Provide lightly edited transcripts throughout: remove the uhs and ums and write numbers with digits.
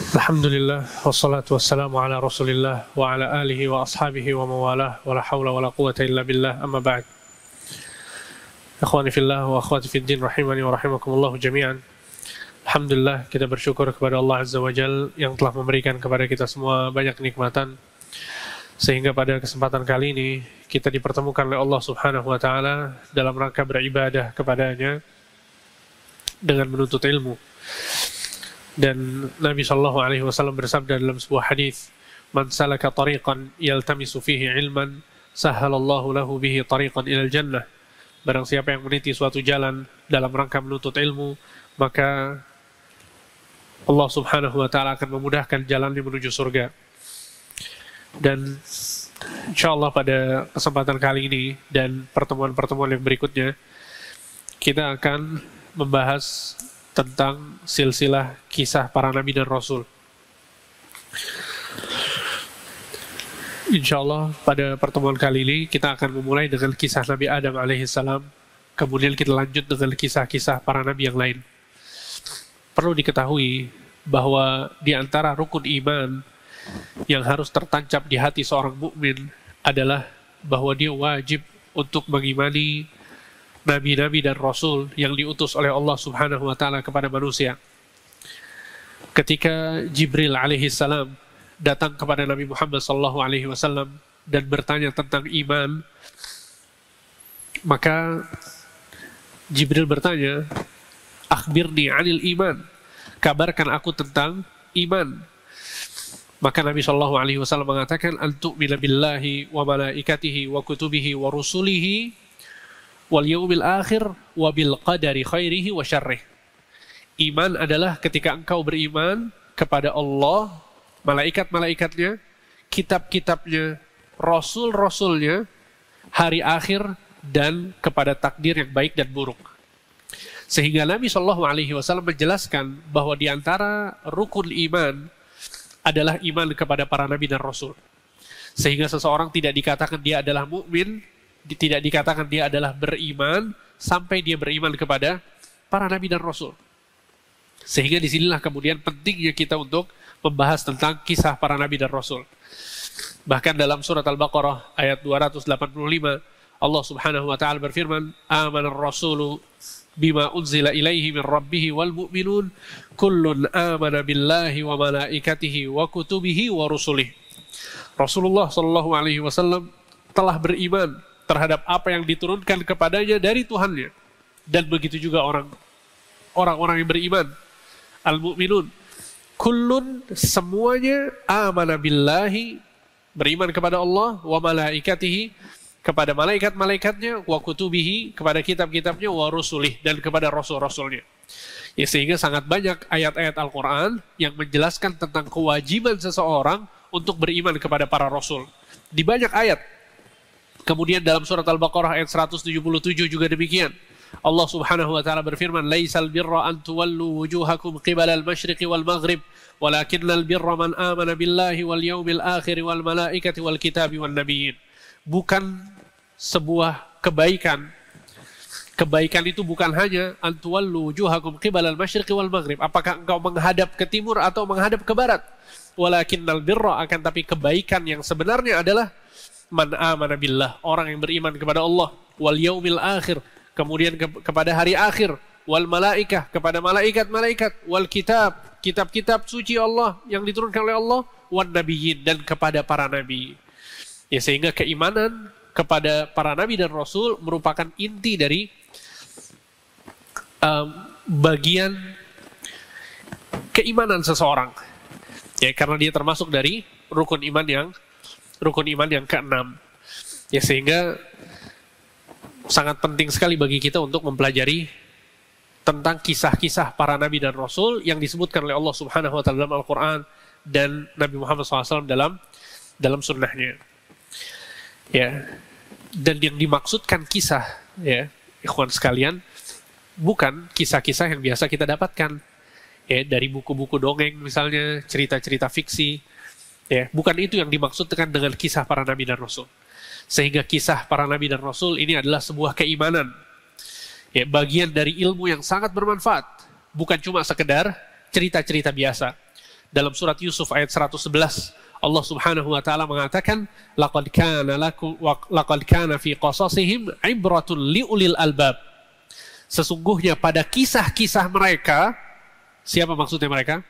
Alhamdulillah, wassalatu wassalamu ala rasulillah wa ala alihi wa ashabihi wa mawalah wa la hawla wa la quwata illa billah, amma ba'd. Akhwani fillah wa akhwati fiddin rahimani wa rahimakumullahu jami'an. Alhamdulillah, kita bersyukur kepada Allah Azza wa Jal yang telah memberikan kepada kita semua banyak nikmatan, sehingga pada kesempatan kali ini kita dipertemukan oleh Allah Subhanahu wa Ta'ala dalam rangka beribadah kepadanya dengan menuntut ilmu. Dan Nabi Shallallahu Alaihi Wasallam bersabda dalam sebuah hadis, "Man salaka tariqan yaltamisu fihi ilman, sahhalallahu lahu bihi tariqan ilal jannah." Barang siapa yang meniti suatu jalan dalam rangka menuntut ilmu, maka Allah Subhanahu Wa Taala akan memudahkan jalannya menuju surga. Dan insyaallah pada kesempatan kali ini dan pertemuan-pertemuan yang berikutnya, kita akan membahas tentang silsilah kisah para nabi dan rasul. Insyaallah pada pertemuan kali ini kita akan memulai dengan kisah Nabi Adam alaihissalam, kemudian kita lanjut dengan kisah-kisah para nabi yang lain. Perlu diketahui bahwa di antara rukun iman yang harus tertancap di hati seorang mukmin adalah bahwa dia wajib untuk mengimani nabi-nabi dan rasul yang diutus oleh Allah Subhanahu wa Ta'ala kepada manusia. Ketika Jibril alaihi salam datang kepada Nabi Muhammad sallallahu alaihi wasallam dan bertanya tentang iman, maka Jibril bertanya, "Akhbirni 'anil iman." Kabarkan aku tentang iman. Maka Nabi sallallahu alaihi wasallam mengatakan, "An tu'mina billahi wa malaikatihi wa kutubihi wa rusulihi wal yaumil akhir wa bil qadari khairihi wa syarrih." Iman adalah ketika engkau beriman kepada Allah, malaikat-malaikatnya, kitab-kitabnya, rasul-rasulnya, hari akhir, dan kepada takdir yang baik dan buruk. Sehingga Nabi Shallallahu Alaihi Wasallam menjelaskan bahwa di antara rukun iman adalah iman kepada para nabi dan rasul. Sehingga seseorang tidak dikatakan dia adalah mukmin, tidak dikatakan dia adalah beriman sampai dia beriman kepada para nabi dan rasul. Sehingga disinilah kemudian pentingnya kita untuk membahas tentang kisah para nabi dan rasul. Bahkan dalam surat Al-Baqarah ayat 285, Allah Subhanahu wa Ta'ala berfirman, "Amanar rasulu bima unzila ilaihi min rabbih wal mu'minun kullun amana billahi wa malaikatihi wa kutubihi wa rusulih." Rasulullah sallallahu alaihi wasallam telah beriman terhadap apa yang diturunkan kepadanya dari Tuhannya, dan begitu juga orang-orang yang beriman, al-mu'minun, kullun, semuanya, amana billahi, beriman kepada Allah, wa malaikatihi, kepada malaikat-malaikatnya, wa kutubihi, kepada kitab-kitabnya, wa rusulih, dan kepada rasul-rasulnya. Ya, sehingga sangat banyak ayat-ayat Al-Quran yang menjelaskan tentang kewajiban seseorang untuk beriman kepada para rasul. Di banyak ayat. Kemudian dalam surat Al-Baqarah ayat 177 juga demikian. Allah Subhanahu wa Ta'ala berfirman, "Laisal birra an tuwallu wujuhakum qibala al-masyriqi wal maghrib, walakinnal birra man amana billahi wal yaumil akhir wal malaikati wal kitabi wan nabiyyin." Bukan sebuah kebaikan. Kebaikan itu bukan hanya an tuwallu wujuhakum qibala al-masyriqi wal maghrib. Apakah engkau menghadap ke timur atau menghadap ke barat? Walakinnal birra, akan tapi kebaikan yang sebenarnya adalah man amana billah, orang yang beriman kepada Allah, wal yaumil akhir, kemudian kepada hari akhir, wal malaikah, kepada malaikat-malaikat, wal kitab, kitab-kitab suci Allah yang diturunkan oleh Allah, wan nabiyyin, dan kepada para nabi. Ya, sehingga keimanan kepada para nabi dan rasul merupakan inti dari bagian keimanan seseorang. Ya, karena dia termasuk dari rukun iman yang keenam. Ya, sehingga sangat penting sekali bagi kita untuk mempelajari tentang kisah-kisah para nabi dan rasul yang disebutkan oleh Allah Subhanahu wa Ta'ala dalam Al-Quran dan Nabi Muhammad SAW dalam sunnahnya. Ya, dan yang dimaksudkan kisah, ya, ikhwan sekalian, bukan kisah-kisah yang biasa kita dapatkan, ya, dari buku-buku dongeng misalnya, cerita-cerita fiksi. Ya, bukan itu yang dimaksudkan dengan kisah para nabi dan rasul. Sehingga kisah para nabi dan rasul ini adalah sebuah keimanan. Ya, bagian dari ilmu yang sangat bermanfaat. Bukan cuma sekedar cerita-cerita biasa. Dalam surat Yusuf ayat 111, Allah Subhanahu wa taala mengatakan, laqad kana fi qasasihim ibratun liulil albab. Sesungguhnya pada kisah-kisah mereka, siapa maksudnya mereka?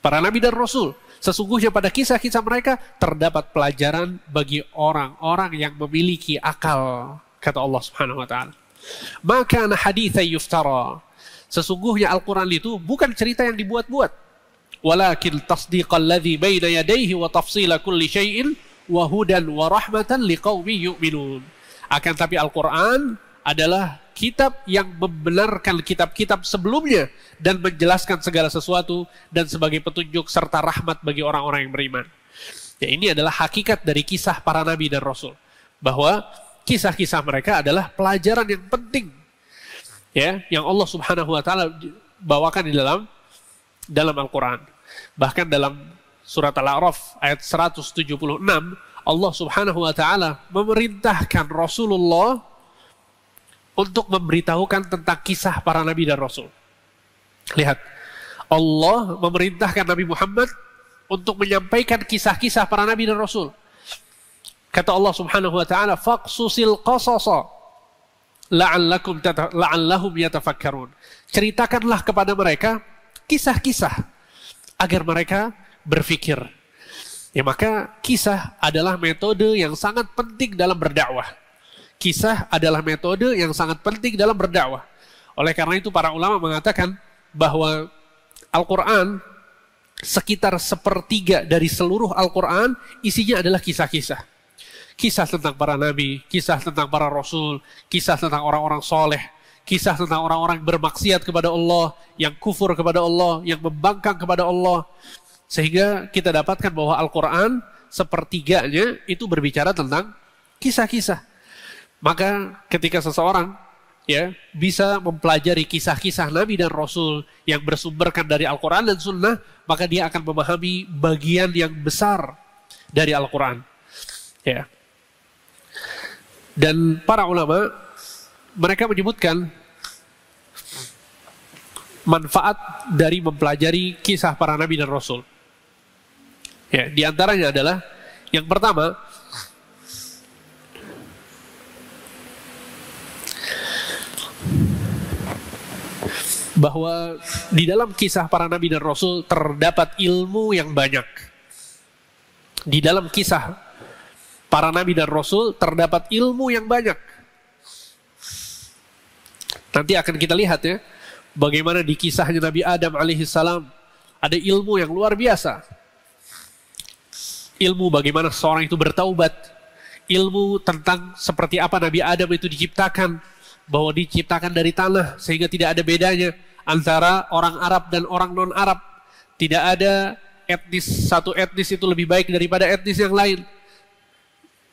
Para nabi dan rasul. Sesungguhnya pada kisah-kisah mereka terdapat pelajaran bagi orang-orang yang memiliki akal, kata Allah Subhanahu wa taala. Maka haditsan yuftara. Sesungguhnya Al-Qur'an itu bukan cerita yang dibuat-buat. Walakin tasdiqal ladzi baina yadayhi wa tafsila kulli syai'in wa hudan wa rahmatan liqaumin yu'minun. Akan tapi Al-Qur'an adalah kitab yang membenarkan kitab-kitab sebelumnya dan menjelaskan segala sesuatu dan sebagai petunjuk serta rahmat bagi orang-orang yang beriman. Ya, ini adalah hakikat dari kisah para nabi dan rasul, bahwa kisah-kisah mereka adalah pelajaran yang penting, ya, yang Allah Subhanahu wa taala bawakan di dalam Al-Qur'an. Bahkan dalam surat Al-A'raf ayat 176, Allah Subhanahu wa taala memerintahkan Rasulullah untuk memberitahukan tentang kisah para nabi dan rasul. Lihat, Allah memerintahkan Nabi Muhammad untuk menyampaikan kisah-kisah para nabi dan rasul. Kata Allah Subhanahu wa taala, faqsusil qasasa la'allahum yatafakkarun. Ceritakanlah kepada mereka kisah-kisah agar mereka berpikir. Ya, maka kisah adalah metode yang sangat penting dalam berdakwah. Kisah adalah metode yang sangat penting dalam berdakwah. Oleh karena itu para ulama mengatakan bahwa Al-Quran sekitar 1/3 dari seluruh Al-Quran isinya adalah kisah-kisah. Kisah tentang para nabi, kisah tentang para rasul, kisah tentang orang-orang soleh, kisah tentang orang-orang yang bermaksiat kepada Allah, yang kufur kepada Allah, yang membangkang kepada Allah. Sehingga kita dapatkan bahwa Al-Quran 1/3-nya itu berbicara tentang kisah-kisah. Maka ketika seseorang bisa mempelajari kisah-kisah Nabi dan Rasul yang bersumberkan dari Al-Quran dan Sunnah, maka dia akan memahami bagian yang besar dari Al-Quran. Ya. Dan para ulama, mereka menyebutkan manfaat dari mempelajari kisah para Nabi dan Rasul. Ya, di antaranya adalah, yang pertama, bahwa di dalam kisah para nabi dan rasul terdapat ilmu yang banyak. Di dalam kisah para nabi dan rasul terdapat ilmu yang banyak. Nanti akan kita lihat ya, bagaimana di kisahnya Nabi Adam alaihissalam ada ilmu yang luar biasa. Ilmu bagaimana seorang itu bertaubat, ilmu tentang seperti apa Nabi Adam itu diciptakan, bahwa diciptakan dari tanah sehingga tidak ada bedanya antara orang Arab dan orang non-Arab. Tidak ada satu etnis itu lebih baik daripada etnis yang lain.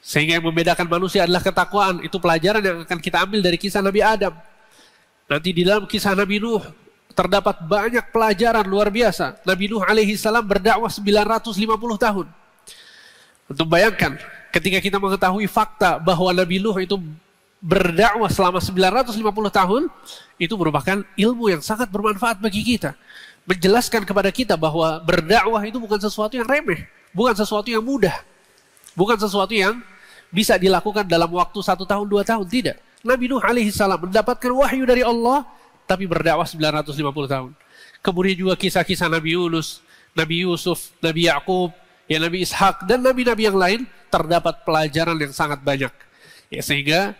Sehingga yang membedakan manusia adalah ketakwaan. Itu pelajaran yang akan kita ambil dari kisah Nabi Adam. Nanti di dalam kisah Nabi Nuh terdapat banyak pelajaran luar biasa. Nabi Nuh alaihissalam berdakwah 950 tahun. Untuk bayangkan, ketika kita mengetahui fakta bahwa Nabi Nuh itu berdakwah selama 950 tahun, itu merupakan ilmu yang sangat bermanfaat bagi kita. Menjelaskan kepada kita bahwa berdakwah itu bukan sesuatu yang remeh, bukan sesuatu yang mudah, bukan sesuatu yang bisa dilakukan dalam waktu 1 tahun, 2 tahun, tidak. Nabi Nuh alaihissalam mendapatkan wahyu dari Allah, tapi berdakwah 950 tahun. Kemudian juga kisah-kisah Nabi Yunus, Nabi Yusuf, Nabi Yakub, Nabi Ishak, dan nabi-nabi yang lain, terdapat pelajaran yang sangat banyak. Ya, sehingga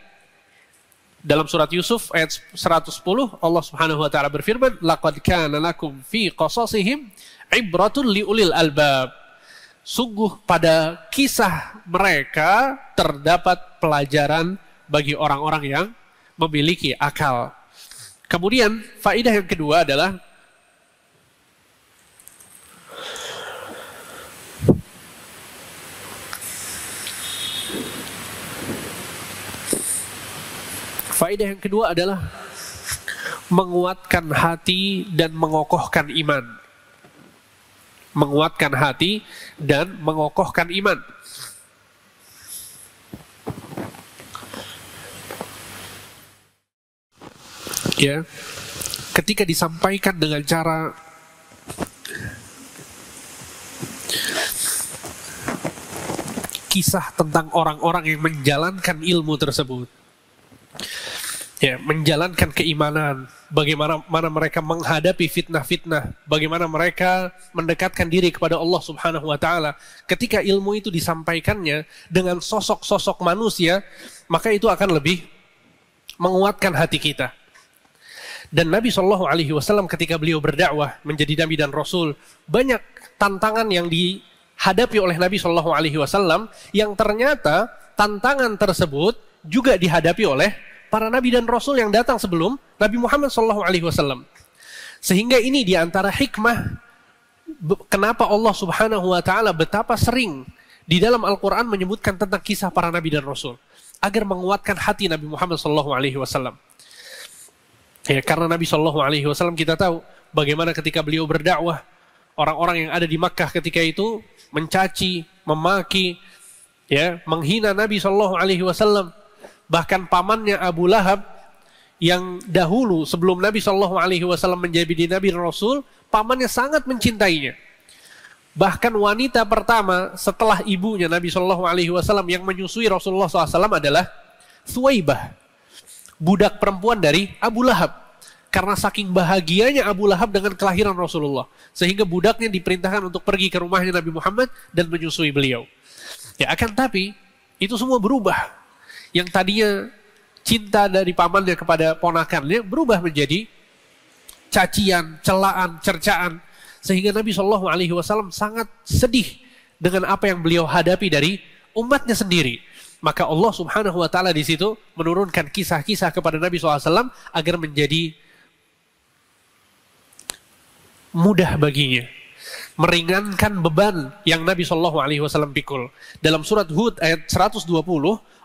dalam surat Yusuf ayat 110 Allah Subhanahu wa taala berfirman, laqad kana lakum fi qasasihim ibratun liulil albab. Sungguh pada kisah mereka terdapat pelajaran bagi orang-orang yang memiliki akal. Kemudian faedah yang kedua adalah menguatkan hati dan mengokohkan iman. Menguatkan hati dan mengokohkan iman. Ya, ketika disampaikan dengan cara kisah tentang orang-orang yang menjalankan ilmu tersebut. Ya, menjalankan keimanan, bagaimana mereka menghadapi fitnah-fitnah, bagaimana mereka mendekatkan diri kepada Allah Subhanahu wa taala. Ketika ilmu itu disampaikannya dengan sosok-sosok manusia, maka itu akan lebih menguatkan hati kita. Dan Nabi Shallallahu alaihi wasallam ketika beliau berdakwah menjadi nabi dan rasul, banyak tantangan yang dihadapi oleh Nabi Shallallahu alaihi wasallam yang ternyata tantangan tersebut juga dihadapi oleh para nabi dan rasul yang datang sebelum Nabi Muhammad SAW. Sehingga ini diantara hikmah kenapa Allah Subhanahu Wa Taala betapa sering di dalam Al-Quran menyebutkan tentang kisah para nabi dan rasul, agar menguatkan hati Nabi Muhammad SAW. Ya, karena Nabi SAW kita tahu bagaimana ketika beliau berdakwah, orang-orang yang ada di Makkah ketika itu mencaci, memaki, ya, menghina Nabi SAW. Bahkan pamannya Abu Lahab yang dahulu sebelum Nabi SAW menjadi Nabi dan Rasul, pamannya sangat mencintainya. Bahkan wanita pertama setelah ibunya Nabi SAW yang menyusui Rasulullah SAW adalah Thuwaibah, budak perempuan dari Abu Lahab. Karena saking bahagianya Abu Lahab dengan kelahiran Rasulullah, sehingga budaknya diperintahkan untuk pergi ke rumahnya Nabi Muhammad dan menyusui beliau. Ya, akan tapi itu semua berubah. Yang tadinya cinta dari pamannya kepada ponakannya berubah menjadi cacian, celaan, cercaan, sehingga Nabi SAW sangat sedih dengan apa yang beliau hadapi dari umatnya sendiri. Maka Allah Subhanahu Wa Taala di situ menurunkan kisah-kisah kepada Nabi SAW agar menjadi mudah baginya, meringankan beban yang Nabi SAW pikul. Dalam surat Hud ayat 120,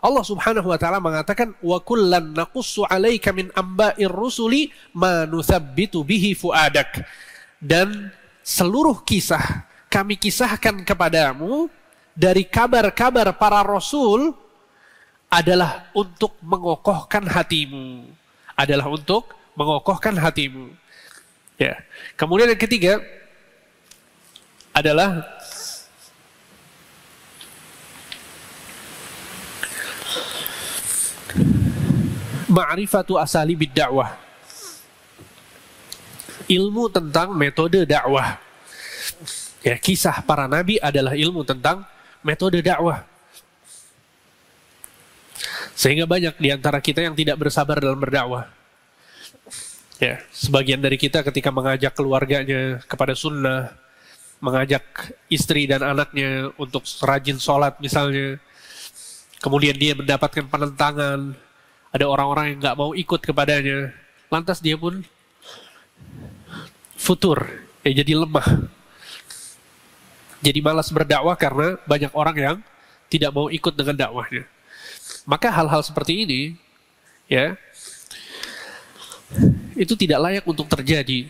Allah Subhanahu wa taala mengatakan, "Wa kullan naqussu 'alaika min amba'ir rusuli ma nuthabbitu bihi fuadak." Dan seluruh kisah kami kisahkan kepadamu dari kabar-kabar para rasul adalah untuk mengokohkan hatimu. Adalah untuk mengokohkan hatimu. Ya. Kemudian yang ketiga adalah ma'rifatu asalibid dakwah. Ilmu tentang metode dakwah. Ya, kisah para nabi adalah ilmu tentang metode dakwah. Sehingga banyak di antara kita yang tidak bersabar dalam berdakwah. Ya, sebagian dari kita ketika mengajak keluarganya kepada sunnah, mengajak istri dan anaknya untuk rajin sholat misalnya, kemudian dia mendapatkan penentangan, ada orang-orang yang nggak mau ikut kepadanya, lantas dia pun futur, ya, jadi lemah, jadi malas berdakwah karena banyak orang yang tidak mau ikut dengan dakwahnya. Maka hal-hal seperti ini, ya, itu tidak layak untuk terjadi.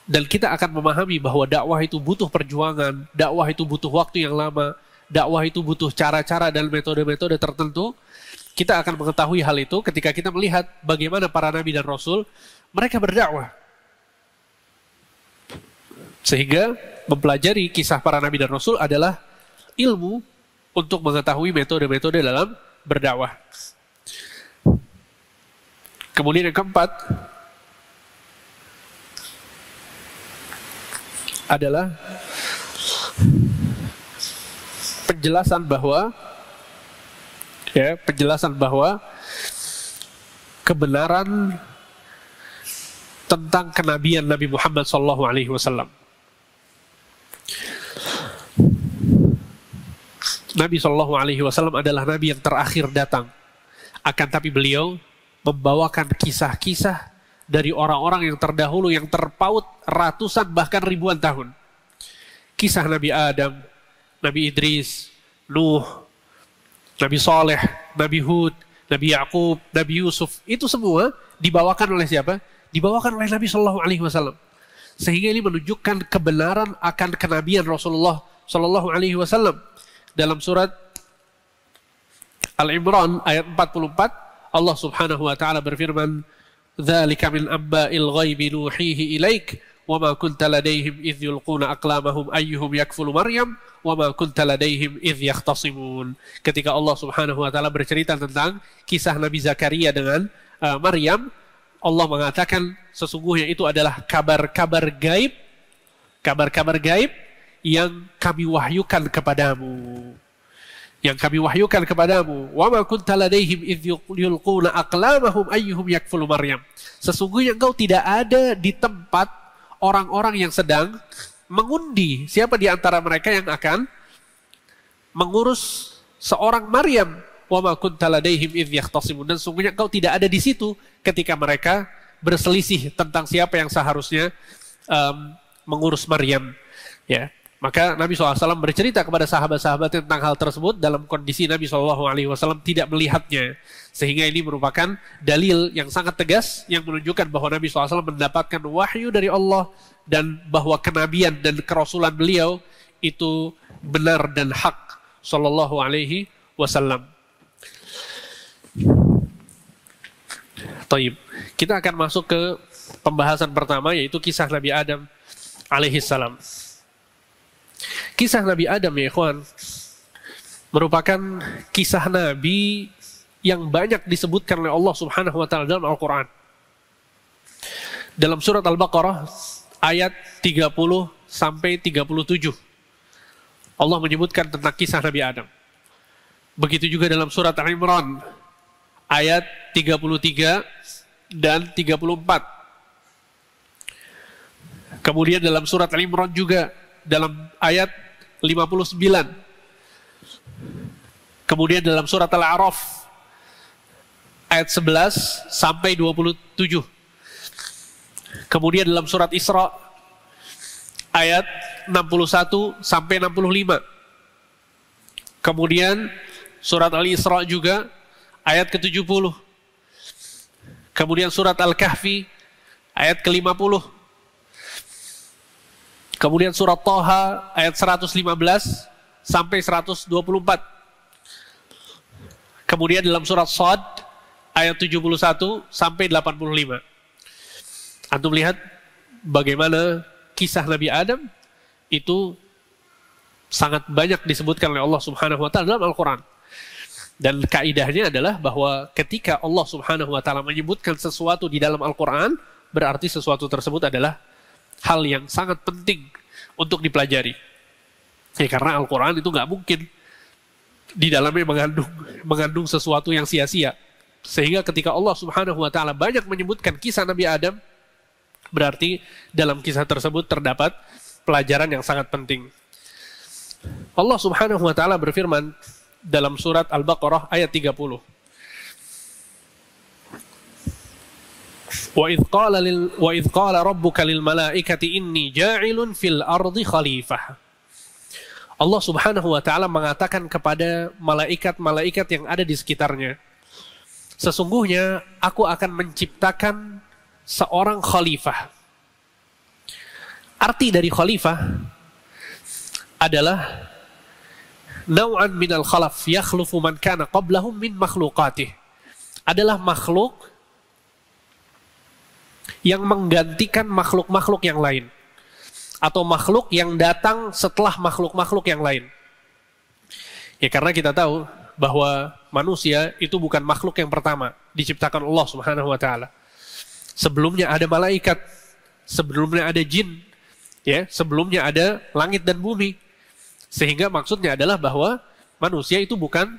Dan kita akan memahami bahwa dakwah itu butuh perjuangan, dakwah itu butuh waktu yang lama, dakwah itu butuh cara-cara dan metode-metode tertentu. Kita akan mengetahui hal itu ketika kita melihat bagaimana para nabi dan rasul mereka berdakwah. Sehingga mempelajari kisah para nabi dan rasul adalah ilmu untuk mengetahui metode-metode dalam berdakwah. Kemudian yang keempat adalah penjelasan bahwa kebenaran tentang kenabian Nabi Muhammad SAW. Nabi SAW adalah Nabi yang terakhir datang. Akan tapi beliau membawakan kisah-kisah dari orang-orang yang terdahulu yang terpaut ratusan bahkan ribuan tahun. Kisah Nabi Adam, Nabi Idris, Nuh, Nabi Saleh, Nabi Hud, Nabi Yaqub, Nabi Yusuf, itu semua dibawakan oleh siapa? Dibawakan oleh Nabi SAW. Sehingga ini menunjukkan kebenaran akan kenabian Rasulullah SAW. Dalam surat Al-Imran ayat 44, Allah Subhanahu wa taala berfirman, "Dzalika min amba'il ghaibi nuhihi ilaik وَمَا كُنْتَ لَدَيْهِمْ إِذْ يُلْقُونَ أَقْلَامَهُمْ أَيُّهُمْ يَكْفُلُ مَرْيَمْ وَمَا كُنْتَ لَدَيْهِمْ إِذْ يَخْتَصِمُونَ. Ketika Allah Subhanahu wa taala bercerita tentang kisah Nabi Zakaria dengan Maryam, Allah mengatakan sesungguhnya itu adalah kabar-kabar gaib yang kami wahyukan kepadamu. Yang kami wahyukan kepadamu. Wa ma kunta ladaihim idz yulquna aqlamahum ayyuhum yakfulu Maryam. Sesungguhnya engkau tidak ada di tempat orang-orang yang sedang mengundi siapa di antara mereka yang akan mengurus seorang Maryam. Wa ma kunta ladaihim idz yahtasimun. Dan sesungguhnya engkau tidak ada di situ ketika mereka berselisih tentang siapa yang seharusnya mengurus Maryam. Ya. Maka Nabi SAW bercerita kepada sahabat-sahabat tentang hal tersebut dalam kondisi Nabi SAW tidak melihatnya. Sehingga ini merupakan dalil yang sangat tegas yang menunjukkan bahwa Nabi SAW mendapatkan wahyu dari Allah dan bahwa kenabian dan kerasulan beliau itu benar dan hak Sallallahu Alaihi Wasallam. Taib. Kita akan masuk ke pembahasan pertama, yaitu kisah Nabi Adam alaihi salam. Kisah Nabi Adam, ya ikhwan, merupakan kisah Nabi yang banyak disebutkan oleh Allah Subhanahu wa taala dalam Al-Qur'an. Dalam surat Al-Baqarah ayat 30 sampai 37. Allah menyebutkan tentang kisah Nabi Adam. Begitu juga dalam surat Al-Imran ayat 33 dan 34. Kemudian dalam surat Al-Imran juga dalam ayat 59. Kemudian dalam surat Al-A'raf ayat 11 sampai 27. Kemudian dalam surat Isra ayat 61 sampai 65. Kemudian surat Al-Isra juga ayat ke-70. Kemudian surat Al-Kahfi ayat ke-50. Kemudian surat Thaha ayat 115 sampai 124. Kemudian dalam surat Shad ayat 71 sampai 85. Antum lihat bagaimana kisah Nabi Adam itu sangat banyak disebutkan oleh Allah Subhanahu wa taala dalam Al-Qur'an. Dan kaidahnya adalah bahwa ketika Allah Subhanahu wa taala menyebutkan sesuatu di dalam Al-Qur'an, berarti sesuatu tersebut adalah hal yang sangat penting untuk dipelajari. Ya, karena Al-Quran itu nggak mungkin di dalamnya mengandung sesuatu yang sia-sia. Sehingga ketika Allah Subhanahu wa taala banyak menyebutkan kisah Nabi Adam, berarti dalam kisah tersebut terdapat pelajaran yang sangat penting. Allah Subhanahu wa taala berfirman dalam surat Al-Baqarah ayat 30. وَإِذْ قَالَ رَبُّكَ لِلْمَلَائِكَةِ إِنِّي جَاعِلٌ فِي الْأَرْضِ خَلِيفَةً. Allah Subhanahu wa taala mengatakan kepada malaikat-malaikat yang ada di sekitarnya, sesungguhnya aku akan menciptakan seorang khalifah. Arti dari khalifah adalah naw'an minal khalaf yakhlufu man kana qablahum min makhluqatih. Adalah makhluk yang menggantikan makhluk-makhluk yang lain, atau makhluk yang datang setelah makhluk-makhluk yang lain. Ya, karena kita tahu bahwa manusia itu bukan makhluk yang pertama diciptakan Allah Subhanahu wa taala. Sebelumnya ada malaikat, sebelumnya ada jin, ya, sebelumnya ada langit dan bumi. Sehingga maksudnya adalah bahwa manusia itu bukan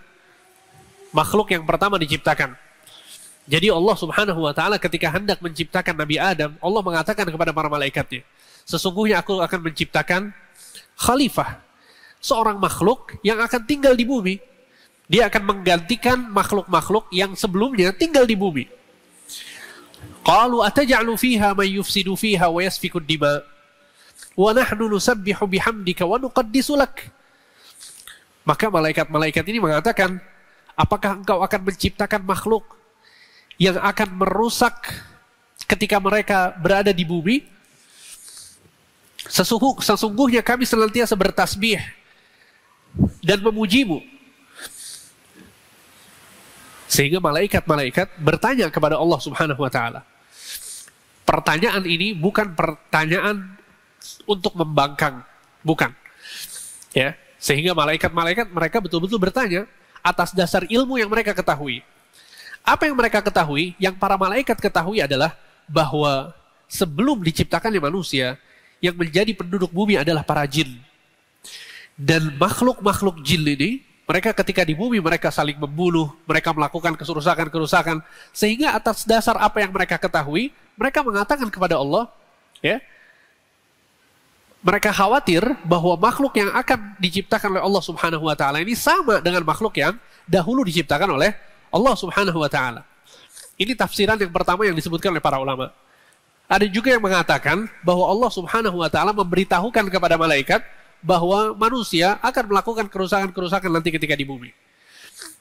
makhluk yang pertama diciptakan. Jadi Allah Subhanahu wa taala ketika hendak menciptakan Nabi Adam, Allah mengatakan kepada para malaikatnya, sesungguhnya aku akan menciptakan khalifah, seorang makhluk yang akan tinggal di bumi. Dia akan menggantikan makhluk-makhluk yang sebelumnya tinggal di bumi. Qalu ataj'alu fiha man yufsidu fiha wa yasfiku ad-dima wa nahnu nusabbihu bihamdika wa nuqaddisu lak. Maka malaikat-malaikat ini mengatakan, apakah engkau akan menciptakan makhluk yang akan merusak ketika mereka berada di bumi? Sesungguhnya kami senantiasa bertasbih dan memujimu. Sehingga malaikat-malaikat bertanya kepada Allah Subhanahu wa taala. pertanyaan ini bukan pertanyaan untuk membangkang, bukan. Ya, sehingga malaikat-malaikat mereka betul-betul bertanya atas dasar ilmu yang mereka ketahui. Apa yang mereka ketahui, yang para malaikat ketahui adalah bahwa sebelum diciptakannya manusia, yang menjadi penduduk bumi adalah para jin. Dan makhluk-makhluk jin ini, mereka ketika di bumi mereka saling membunuh, mereka melakukan kerusakan-kerusakan, sehingga atas dasar apa yang mereka ketahui, mereka mengatakan kepada Allah, ya, mereka khawatir bahwa makhluk yang akan diciptakan oleh Allah Subhanahu wa taala ini sama dengan makhluk yang dahulu diciptakan oleh Allah Subhanahu wa taala. Ini tafsiran yang pertama yang disebutkan oleh para ulama. Ada juga yang mengatakan bahwa Allah Subhanahu wa taala memberitahukan kepada malaikat bahwa manusia akan melakukan kerusakan-kerusakan nanti ketika di bumi.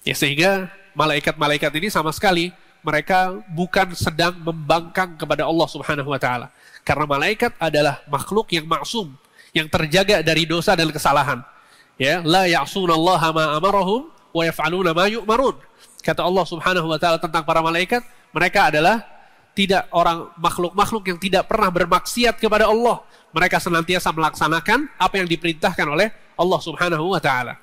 Ya, sehingga malaikat-malaikat ini sama sekali mereka bukan sedang membangkang kepada Allah Subhanahu wa taala. Karena malaikat adalah makhluk yang maksum, yang terjaga dari dosa dan kesalahan. Ya, la ya'sunallaha ma amarahum wa yaf'aluna ma yu'marun. Kata Allah Subhanahu wa taala tentang para malaikat, mereka adalah tidak orang makhluk-makhluk yang tidak pernah bermaksiat kepada Allah. Mereka senantiasa melaksanakan apa yang diperintahkan oleh Allah Subhanahu wa taala.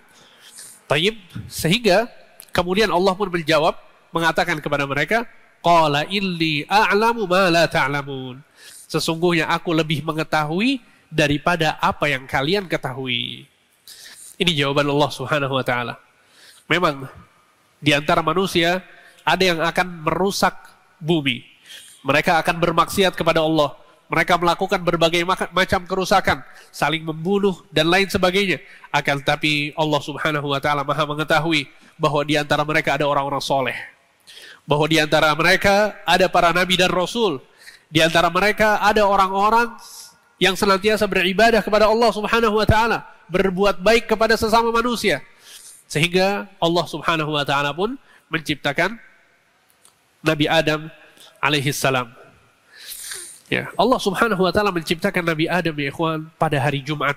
Taib, sehingga kemudian Allah pun menjawab, mengatakan kepada mereka, qala inni a'lamu ma la ta'lamun. Sesungguhnya aku lebih mengetahui daripada apa yang kalian ketahui. Ini jawaban Allah Subhanahu wa taala. Memang di antara manusia ada yang akan merusak bumi. Mereka akan bermaksiat kepada Allah. Mereka melakukan berbagai macam kerusakan, saling membunuh dan lain sebagainya. Akan tapi Allah Subhanahu wa taala Maha mengetahui bahwa di antara mereka ada orang-orang soleh. Bahwa di antara mereka ada para nabi dan rasul. Di antara mereka ada orang-orang yang senantiasa beribadah kepada Allah Subhanahu wa taala, berbuat baik kepada sesama manusia. Sehingga Allah Subhanahu wa taala pun menciptakan Nabi Adam alaihi salam. Ya, Allah Subhanahu wa taala menciptakan Nabi Adam, ya ikhwan, pada hari Jumat.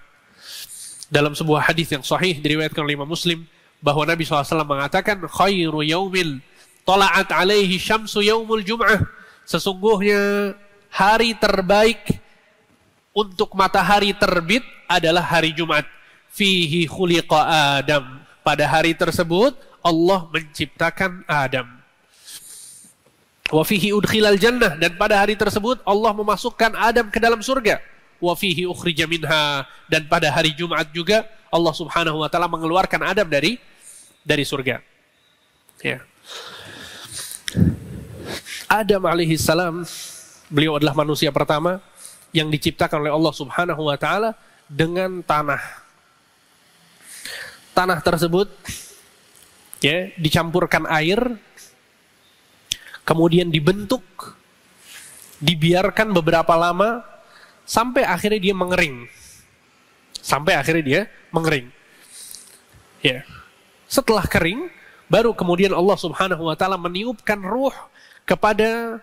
Dalam sebuah hadis yang sahih diriwayatkan oleh Imam Muslim bahwa Nabi SAW mengatakan, khairu yaumil tala'at alaihi syamsu yaumul jum'ah. Sesungguhnya hari terbaik untuk matahari terbit adalah hari Jumat. Fihi khuliqa Adam. Pada hari tersebut Allah menciptakan Adam. Wa fihi udkhilal jannah, dan pada hari tersebut Allah memasukkan Adam ke dalam surga. Wa fihi ukhrija minha, dan pada hari Jumat juga Allah Subhanahu wa taala mengeluarkan Adam dari surga. Ya. Adam alaihi salam, beliau adalah manusia pertama yang diciptakan oleh Allah Subhanahu wa taala dengan tanah. Tanah tersebut ya dicampurkan air, kemudian dibentuk, dibiarkan beberapa lama sampai akhirnya dia mengering. Ya. Setelah kering, baru kemudian Allah Subhanahu wa taala meniupkan ruh kepada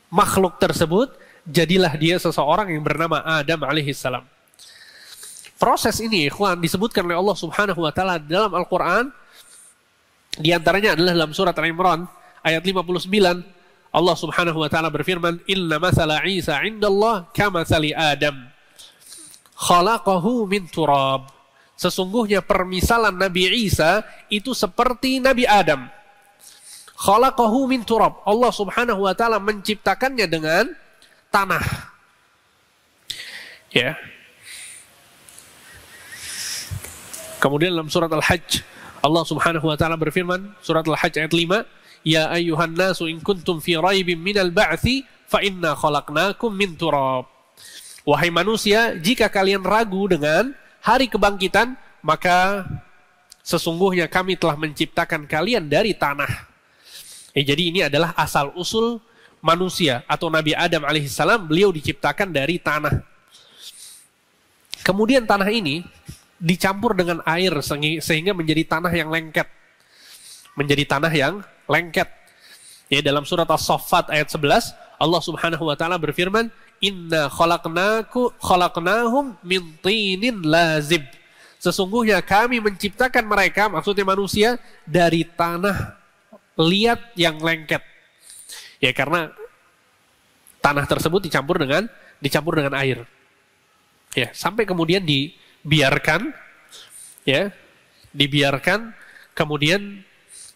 makhluk tersebut, jadilah dia seseorang yang bernama Adam alaihissalam. Proses ini, ikhwan, disebutkan oleh Allah Subhanahu wa taala dalam Al-Qur'an. Di antaranya adalah dalam surat Al-Imran ayat 59. Allah Subhanahu wa taala berfirman, "Inna masala Isa 'indallah kamatsali Adam. Khalaqahu min turab." Sesungguhnya permisalan Nabi Isa itu seperti Nabi Adam. Khalaqahu min turab. Allah Subhanahu wa taala menciptakannya dengan tanah. Ya. Kemudian dalam surat Al-Hajj Allah Subhanahu wa taala berfirman, surat Al-Hajj ayat 5, "Ya ayyuhan nasu in kuntum fi raibin minal ba'tsi fa inna khalaqnakum min turab." Wahai manusia, jika kalian ragu dengan hari kebangkitan, maka sesungguhnya kami telah menciptakan kalian dari tanah. Jadi ini adalah asal-usul manusia atau Nabi Adam alaihissalam, beliau diciptakan dari tanah. Kemudian tanah ini dicampur dengan air sehingga menjadi tanah yang lengket. Ya, dalam surat As-Saffat ayat 11, Allah Subhanahu wa taala berfirman, "Inna khalaqnahum min tinin lazib." Sesungguhnya kami menciptakan mereka, maksudnya manusia, dari tanah liat yang lengket. Ya, karena tanah tersebut dicampur dengan air. Ya, sampai kemudian dibiarkan, ya, kemudian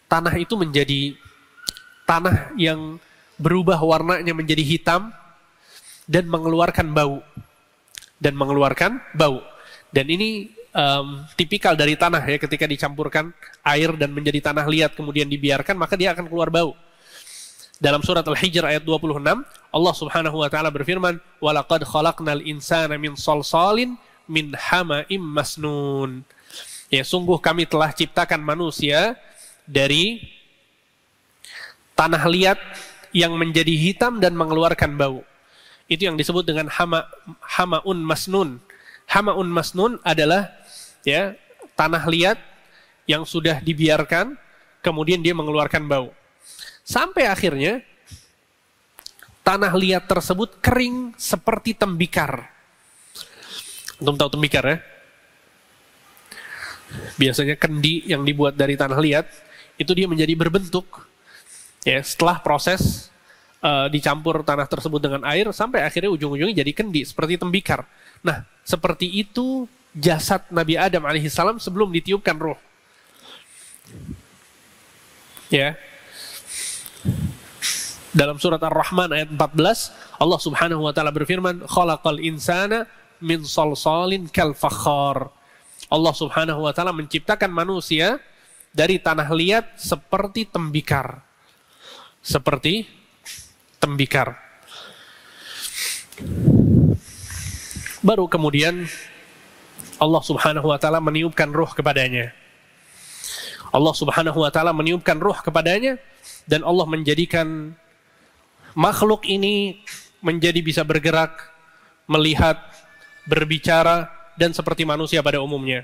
tanah itu menjadi tanah yang berubah warnanya menjadi hitam dan mengeluarkan bau. Dan ini tipikal dari tanah, ya, ketika dicampurkan air dan menjadi tanah liat kemudian dibiarkan, maka dia akan keluar bau. Dalam surat Al-Hijr ayat 26, Allah Subhanahu wa taala berfirman, "Walaqad khalaqnal insana min salsalin min hama'im masnun." Ya, sungguh kami telah ciptakan manusia dari tanah liat yang menjadi hitam dan mengeluarkan bau. Itu yang disebut dengan hama'un masnun. Hama'un masnun adalah, ya, tanah liat yang sudah dibiarkan kemudian dia mengeluarkan bau. Sampai akhirnya tanah liat tersebut kering seperti tembikar. Antum tahu tembikar, ya? Biasanya kendi yang dibuat dari tanah liat itu dia menjadi berbentuk, ya, setelah proses dicampur tanah tersebut dengan air sampai akhirnya ujung-ujungnya jadi kendi seperti tembikar. Nah, seperti itu jasad Nabi Adam alaihissalam sebelum ditiupkan ruh. Ya. Dalam surat Ar-Rahman ayat 14, Allah Subhanahu wa taala berfirman, "Khalaqal insana min salsalin kal fakhar." Allah Subhanahu wa taala menciptakan manusia dari tanah liat seperti tembikar. Seperti tembikar. Baru kemudian Allah Subhanahu wa taala meniupkan ruh kepadanya. Allah Subhanahu wa taala meniupkan ruh kepadanya dan Allah menjadikan makhluk ini menjadi bisa bergerak, melihat, berbicara, dan seperti manusia pada umumnya.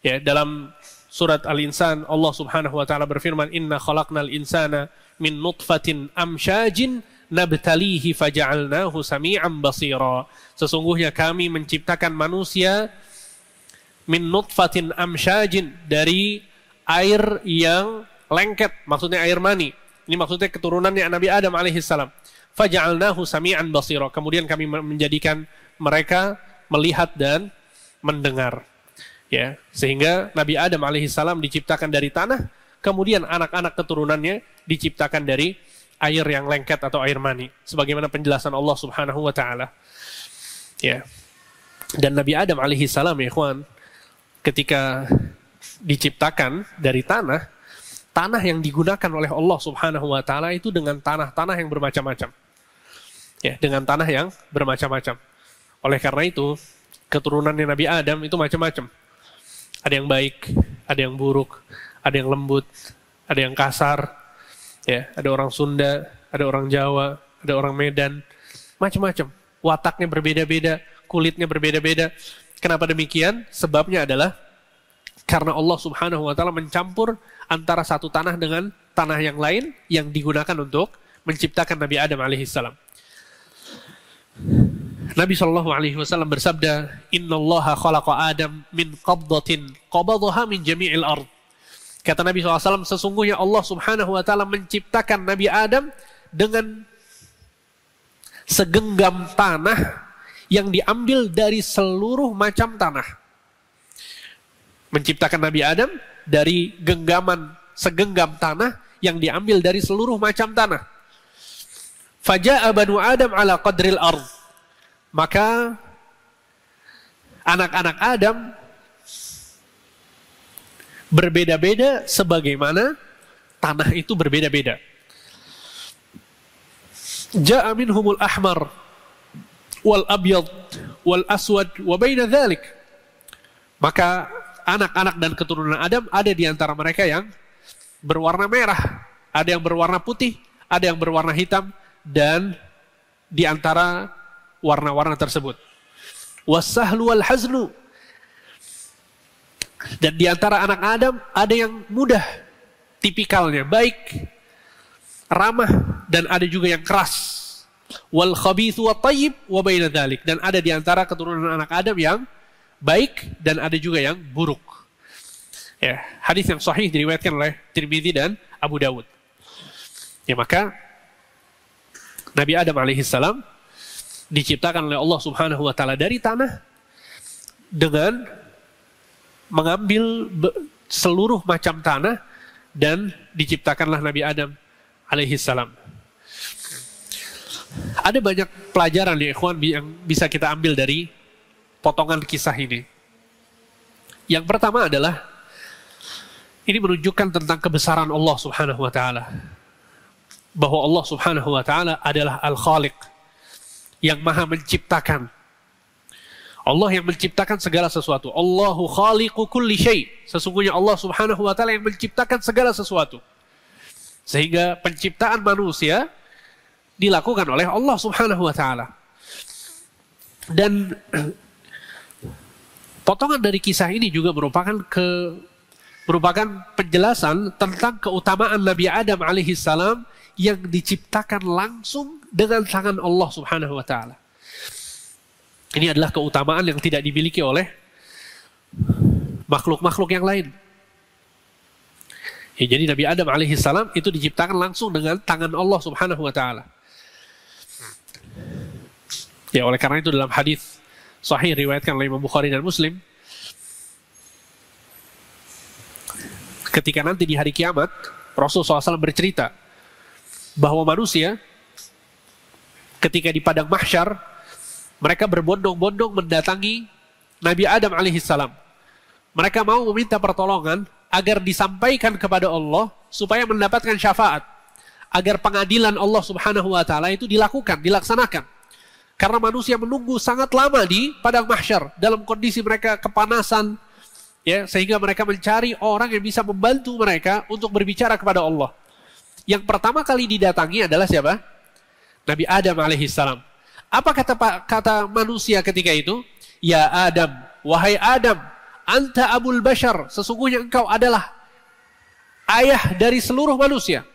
Ya, dalam surat Al-Insan, Allah Subhanahu wa taala berfirman, "Inna khalaqnal insana min nutfatin amsyajin nabtalihi faja'alnahu sami'an basira." Sesungguhnya kami menciptakan manusia min nutfatin amsyajin, dari air yang lengket, maksudnya air mani. Ini maksudnya keturunannya Nabi Adam alaihissalam. Faja'alnahu sami'an basira. Kemudian kami menjadikan mereka melihat dan mendengar. Ya, sehingga Nabi Adam alaihissalam diciptakan dari tanah, kemudian anak-anak keturunannya diciptakan dari air yang lengket atau air mani, sebagaimana penjelasan Allah Subhanahu wa taala. Ya. Dan Nabi Adam alaihissalam, ya ikhwan, ketika diciptakan dari tanah yang digunakan oleh Allah Subhanahu wa taala itu dengan tanah-tanah yang bermacam-macam. Ya, dengan tanah yang bermacam-macam. Oleh karena itu, keturunannya Nabi Adam itu macam-macam. Ada yang baik, ada yang buruk, ada yang lembut, ada yang kasar, ya, ada orang Sunda, ada orang Jawa, ada orang Medan, macam-macam. Wataknya berbeda-beda, kulitnya berbeda-beda. Kenapa demikian? Sebabnya adalah karena Allah Subhanahu wa taala mencampur antara satu tanah dengan tanah yang lain yang digunakan untuk menciptakan Nabi Adam alaihissalam. Nabi SAW bersabda, "Innallaha khalaqa Adam min qabdatin qabadaha min jami'il ard." Kata Nabi SAW, sesungguhnya Allah Subhanahu wa taala menciptakan Nabi Adam dengan segenggam tanah yang diambil dari seluruh macam tanah. Menciptakan Nabi Adam dari segenggam tanah yang diambil dari seluruh macam tanah. Faja'a banu Adam ala qadril ard. Maka anak-anak Adam berbeda-beda sebagaimana tanah itu berbeda-beda. Ja'a minhumul ahmar wal abyad wal aswad wa baina dzalik. Maka anak-anak dan keturunan Adam ada di antara mereka yang berwarna merah, ada yang berwarna putih, ada yang berwarna hitam, dan di antara warna-warna tersebut wasahlu wal hazlu, dan di antara anak Adam ada yang mudah tipikalnya, baik, ramah, dan ada juga yang keras. Wal khabithu wat tayyib wa baina dzalik, dan ada di antara keturunan anak Adam yang baik dan ada juga yang buruk. Ya, hadis yang sahih diriwayatkan oleh Tirmidzi dan Abu Dawud. Ya, maka Nabi Adam alaihissalam diciptakan oleh Allah Subhanahu wa taala dari tanah dengan mengambil seluruh macam tanah dan diciptakanlah Nabi Adam alaihissalam. Ada banyak pelajaran ya ikhwan yang bisa kita ambil dari potongan kisah ini. Yang pertama adalah ini menunjukkan tentang kebesaran Allah Subhanahu wa taala. Bahwa Allah Subhanahu wa taala adalah Al-Khaliq yang Maha menciptakan. Allah yang menciptakan segala sesuatu. Allahu khaliqu kulli syai'. Sesungguhnya Allah Subhanahu wa taala yang menciptakan segala sesuatu. Sehingga penciptaan manusia dilakukan oleh Allah Subhanahu wa taala. Dan potongan dari kisah ini juga merupakan penjelasan tentang keutamaan Nabi Adam alaihissalam yang diciptakan langsung dengan tangan Allah Subhanahu wa taala. Ini adalah keutamaan yang tidak dimiliki oleh makhluk-makhluk yang lain. Ya, jadi Nabi Adam alaihissalam itu diciptakan langsung dengan tangan Allah Subhanahu wa taala. Ya, oleh karena itu dalam hadis sahih riwayatkan oleh Imam Bukhari dan Muslim, ketika nanti di hari kiamat, Rasulullah SAW bercerita bahwa manusia ketika di padang mahsyar mereka berbondong-bondong mendatangi Nabi Adam alaihissalam. Mereka mau meminta pertolongan agar disampaikan kepada Allah supaya mendapatkan syafaat, agar pengadilan Allah Subhanahu wa taala itu dilaksanakan. Karena manusia menunggu sangat lama di padang mahsyar dalam kondisi mereka kepanasan, ya, sehingga mereka mencari orang yang bisa membantu mereka untuk berbicara kepada Allah. Yang pertama kali didatangi adalah siapa? Nabi Adam alaihissalam. Apa kata manusia ketika itu? Ya Adam, wahai Adam, anta abul bashar, sesungguhnya engkau adalah ayah dari seluruh manusia.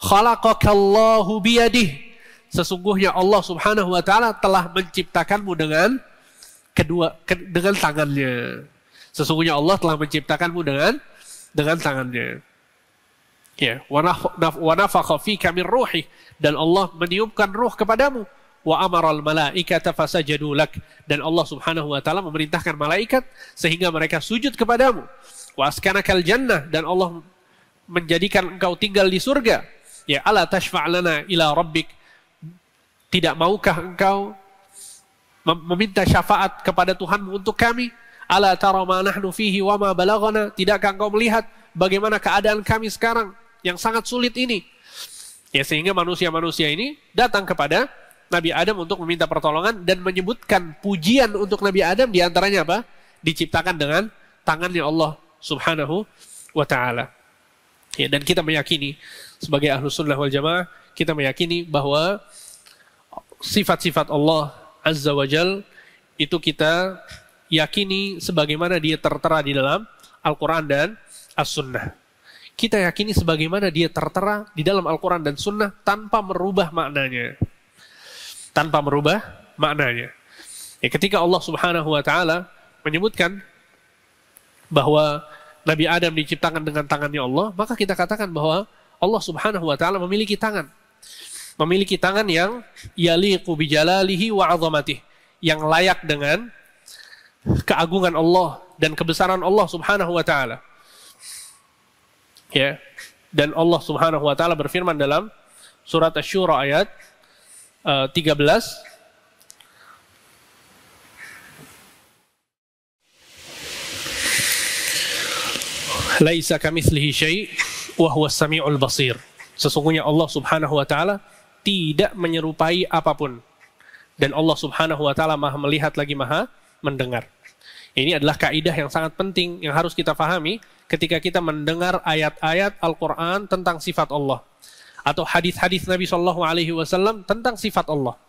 Khalaqakallahu biyadih, sesungguhnya Allah Subhanahu wa taala telah menciptakanmu dengan dengan tangannya. Sesungguhnya Allah telah menciptakanmu dengan tangannya. Ya, wa nafakha fika min ruhi, dan Allah meniupkan ruh kepadamu. Wa amaral malaikata fasajadu lak, dan Allah Subhanahu wa taala memerintahkan malaikat sehingga mereka sujud kepadamu. Wa askanakal jannah, dan Allah menjadikan engkau tinggal di surga. Ya, ala tashfa' lana ila rabbik, tidak maukah engkau meminta syafaat kepada Tuhanmu untuk kami? Ala tara ma nahnu fihi wa ma balaghana, tidakkah engkau melihat bagaimana keadaan kami sekarang yang sangat sulit ini? Ya, sehingga manusia-manusia ini datang kepada Nabi Adam untuk meminta pertolongan dan menyebutkan pujian untuk Nabi Adam, diantaranya apa? Diciptakan dengan tangannya Allah Subhanahu wa taala. Ya, dan kita meyakini sebagai Ahlus Sunnah wal Jamaah, kita meyakini bahwa sifat-sifat Allah Azza wa Jal itu kita yakini sebagaimana dia tertera di dalam Al-Quran dan As-Sunnah. Kita yakini sebagaimana dia tertera di dalam Al-Quran dan Sunnah tanpa merubah maknanya. Tanpa merubah maknanya. Ya, ketika Allah Subhanahu wa taala menyebutkan bahwa Nabi Adam diciptakan dengan tangannya Allah, maka kita katakan bahwa Allah Subhanahu wa taala memiliki tangan. Memiliki tangan yang yaliqu bijalalihi wa 'azamatihi, yang layak dengan keagungan Allah dan kebesaran Allah Subhanahu wa taala. Ya. Dan Allah Subhanahu wa taala berfirman dalam surat Asy-Syura ayat 13, laisa kamitslihi syai' wa huwas samiul basir. Sesungguhnya Allah Subhanahu wa taala tidak menyerupai apapun, dan Allah Subhanahu wa taala Maha melihat lagi Maha mendengar. Ini adalah kaidah yang sangat penting yang harus kita pahami ketika kita mendengar ayat-ayat Al-Qur'an tentang sifat Allah atau hadis-hadis Nabi Shallallahu Alaihi Wasallam tentang sifat Allah.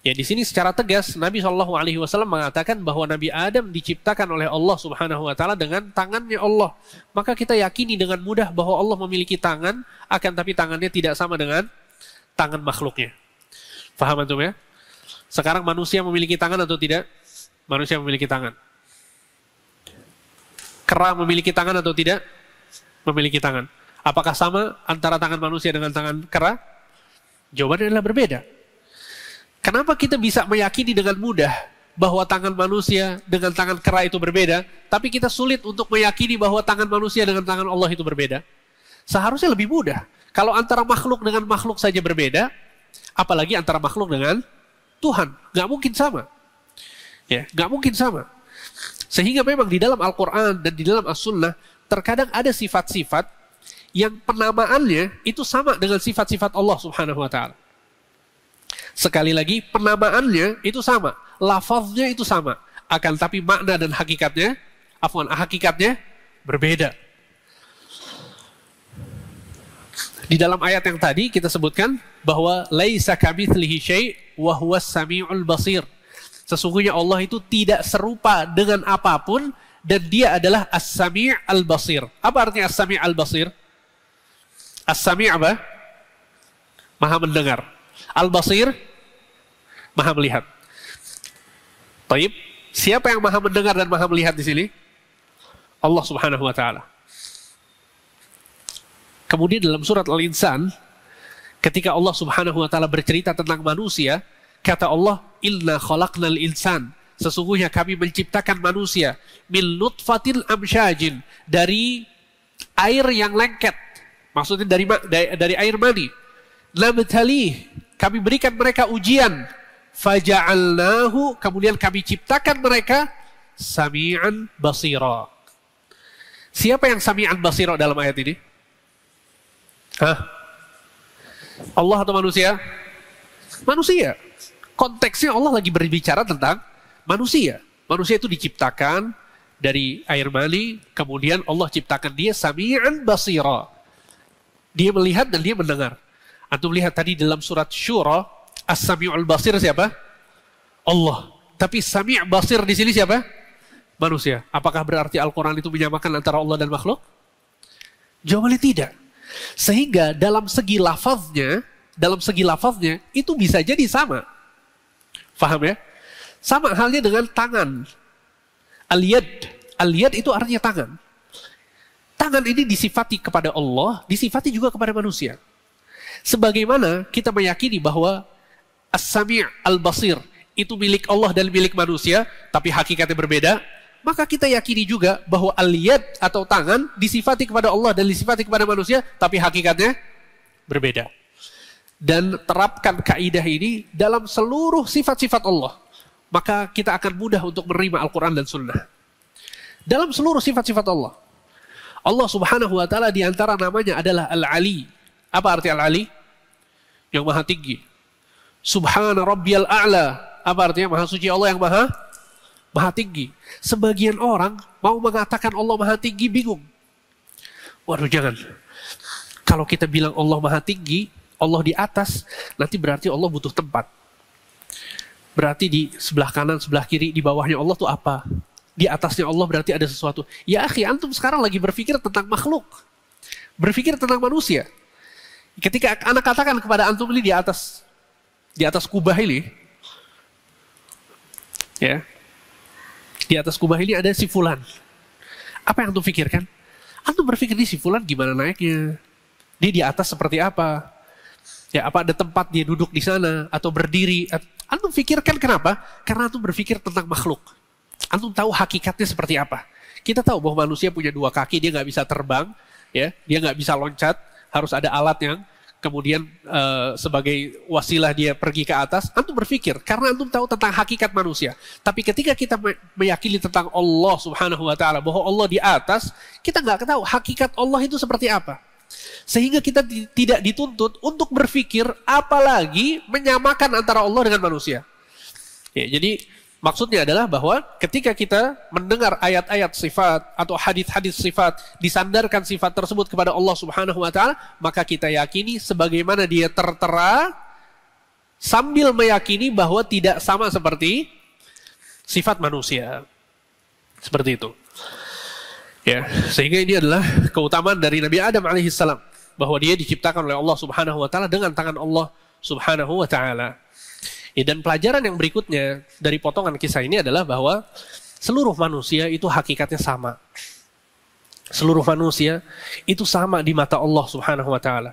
Ya, di sini secara tegas Nabi Shallallahu Alaihi Wasallam mengatakan bahwa Nabi Adam diciptakan oleh Allah Subhanahu Wa Taala dengan tangannya Allah. Maka kita yakini dengan mudah bahwa Allah memiliki tangan, akan tapi tangannya tidak sama dengan tangan makhluknya. Faham antum ya? Sekarang manusia memiliki tangan atau tidak? Manusia memiliki tangan. Kera memiliki tangan atau tidak? Memiliki tangan. Apakah sama antara tangan manusia dengan tangan kera? Jawabannya adalah berbeda. Kenapa kita bisa meyakini dengan mudah bahwa tangan manusia dengan tangan kera itu berbeda, tapi kita sulit untuk meyakini bahwa tangan manusia dengan tangan Allah itu berbeda? Seharusnya lebih mudah. Kalau antara makhluk dengan makhluk saja berbeda, apalagi antara makhluk dengan Tuhan. Nggak mungkin sama. Ya, nggak mungkin sama. Sehingga memang di dalam Al-Quran dan di dalam As-Sunnah, terkadang ada sifat-sifat yang penamaannya itu sama dengan sifat-sifat Allah Subhanahu wa Ta'ala. Sekali lagi, penamaannya itu sama, lafaznya itu sama, akan tapi makna dan hakikatnya berbeda. Di dalam ayat yang tadi kita sebutkan bahwa laisa kamitslihi syai' wa huwas samiul basir. Sesungguhnya Allah itu tidak serupa dengan apapun dan dia adalah as-sami' al-basir. Apa artinya as-sami' al-basir? As-sami' apa? Maha mendengar. Al-basir, maha melihat. Taib, siapa yang maha mendengar dan maha melihat di sini? Allah Subhanahu wa Ta'ala. Kemudian dalam surat Al-Insan, ketika Allah Subhanahu wa Ta'ala bercerita tentang manusia, kata Allah, "Inna khalaqnal insan." Sesungguhnya kami menciptakan manusia min nutfatin amsyajin, dari air yang lengket. Maksudnya dari air mani. Nabtalih, kami berikan mereka ujian. Faja'alnahu, kemudian kami ciptakan mereka sami'an basira. Siapa yang sami'an basira dalam ayat ini? Hah? Allah atau manusia? Manusia. Konteksnya Allah lagi berbicara tentang manusia. Manusia itu diciptakan dari air mani, kemudian Allah ciptakan dia sami'an basira. Dia melihat dan dia mendengar. Antum lihat tadi dalam surat Syura, As-Sami'ul Basir siapa? Allah. Tapi Sami' Basir di sini siapa? Manusia. Apakah berarti Al-Quran itu menyamakan antara Allah dan makhluk? Jawabannya tidak. Sehingga dalam segi lafaznya itu bisa jadi sama. Faham ya? Sama halnya dengan tangan. Al-yad. Al-yad itu artinya tangan. Tangan ini disifati kepada Allah, disifati juga kepada manusia. Sebagaimana kita meyakini bahwa As-Sami' Al-Basir itu milik Allah dan milik manusia, tapi hakikatnya berbeda, maka kita yakini juga bahwa al-yad atau tangan disifati kepada Allah dan disifati kepada manusia, tapi hakikatnya berbeda. Dan terapkan kaidah ini dalam seluruh sifat-sifat Allah, maka kita akan mudah untuk menerima Al-Quran dan Sunnah. Dalam seluruh sifat-sifat Allah, Allah Subhanahu wa Ta'ala diantara namanya adalah Al-Ali. Apa arti Al-Ali? Yang maha tinggi. Subhana Rabbiyal A'la. Apa artinya? Maha suci Allah yang maha tinggi. Sebagian orang mau mengatakan Allah maha tinggi bingung. Waduh, jangan. Kalau kita bilang Allah maha tinggi, Allah di atas, nanti berarti Allah butuh tempat. Berarti di sebelah kanan, sebelah kiri, di bawahnya Allah tuh apa? Di atasnya Allah berarti ada sesuatu. Ya akhi, antum sekarang lagi berpikir tentang makhluk. Berpikir tentang manusia. Ketika anak katakan kepada antum ini di atas kubah ini, ya, di atas kubah ini ada si fulan. Apa yang antum pikirkan? Antum berpikir ini si fulan gimana naiknya? Dia di atas seperti apa? Ya, apa ada tempat dia duduk di sana atau berdiri? Antum pikirkan kenapa? Karena antum berpikir tentang makhluk. Antum tahu hakikatnya seperti apa. Kita tahu bahwa manusia punya dua kaki, dia nggak bisa terbang, ya, dia nggak bisa loncat, harus ada alat yang kemudian sebagai wasilah dia pergi ke atas. Antum berpikir karena antum tahu tentang hakikat manusia. Tapi ketika kita meyakini tentang Allah Subhanahu wa Ta'ala, bahwa Allah di atas, kita nggak tahu hakikat Allah itu seperti apa. Sehingga kita tidak dituntut untuk berpikir apalagi menyamakan antara Allah dengan manusia. Ya, jadi maksudnya adalah bahwa ketika kita mendengar ayat-ayat sifat atau hadis-hadis sifat, disandarkan sifat tersebut kepada Allah Subhanahu wa Ta'ala, maka kita yakini sebagaimana dia tertera, sambil meyakini bahwa tidak sama seperti sifat manusia. Seperti itu. Ya, sehingga ini adalah keutamaan dari Nabi Adam alaihissalam, bahwa dia diciptakan oleh Allah Subhanahu wa Ta'ala dengan tangan Allah Subhanahu wa Ta'ala. Ya, dan pelajaran yang berikutnya dari potongan kisah ini adalah bahwa seluruh manusia itu hakikatnya sama. Seluruh manusia itu sama di mata Allah Subhanahu wa Ta'ala.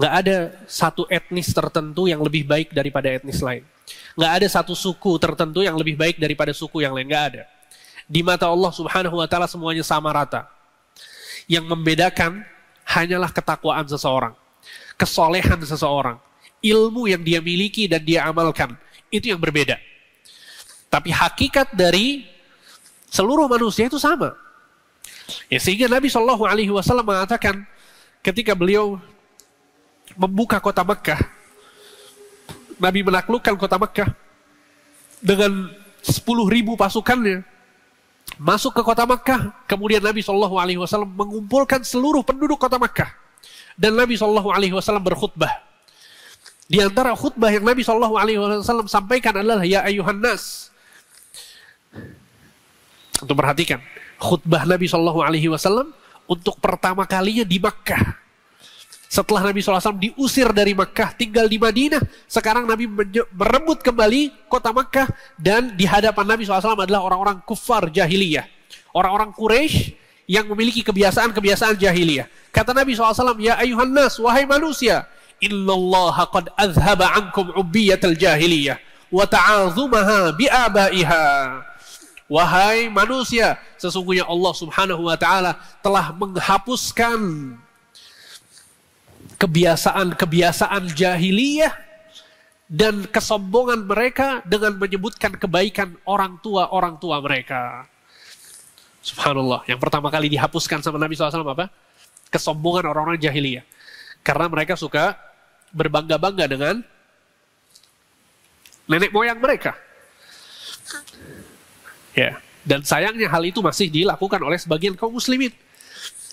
Nggak ada satu etnis tertentu yang lebih baik daripada etnis lain. Nggak ada satu suku tertentu yang lebih baik daripada suku yang lain. Nggak ada. Di mata Allah Subhanahu wa Ta'ala semuanya sama rata. Yang membedakan hanyalah ketakwaan seseorang, kesolehan seseorang, ilmu yang dia miliki dan dia amalkan. Itu yang berbeda. Tapi hakikat dari seluruh manusia itu sama. Ya, sehingga Nabi Shallallahu Alaihi Wasallam mengatakan ketika beliau membuka kota Mekkah, Nabi menaklukkan kota Mekkah dengan 10.000 pasukannya, masuk ke kota Mekkah. Kemudian Nabi Shallallahu Alaihi Wasallam mengumpulkan seluruh penduduk kota Mekkah dan Nabi Shallallahu Alaihi Wasallam berkhutbah. Di antara khutbah yang Nabi Shallallahu Alaihi Wasallam sampaikan adalah ya ayuhan nas. Untuk perhatikan khutbah Nabi Shallallahu Alaihi Wasallam untuk pertama kalinya di Mekkah. Setelah Nabi SAW diusir dari Mekkah, tinggal di Madinah, sekarang Nabi merebut kembali kota Mekkah, dan di hadapan Nabi SAW adalah orang-orang kufar jahiliyah. Orang-orang Quraisy yang memiliki kebiasaan-kebiasaan jahiliyah. Kata Nabi SAW, ya ayuhan nas, wahai manusia, innallaha qad azhaba ankum ubbiyatal jahiliyah, wa ta'azumaha bi'abaiha. Wahai manusia, sesungguhnya Allah Subhanahu wa Ta'ala telah menghapuskan kebiasaan-kebiasaan jahiliyah dan kesombongan mereka dengan menyebutkan kebaikan orang tua mereka. Subhanallah. Yang pertama kali dihapuskan sama Nabi SAW apa? Kesombongan orang-orang jahiliyah. Karena mereka suka berbangga-bangga dengan nenek moyang mereka. Ya. Dan sayangnya hal itu masih dilakukan oleh sebagian kaum muslimin.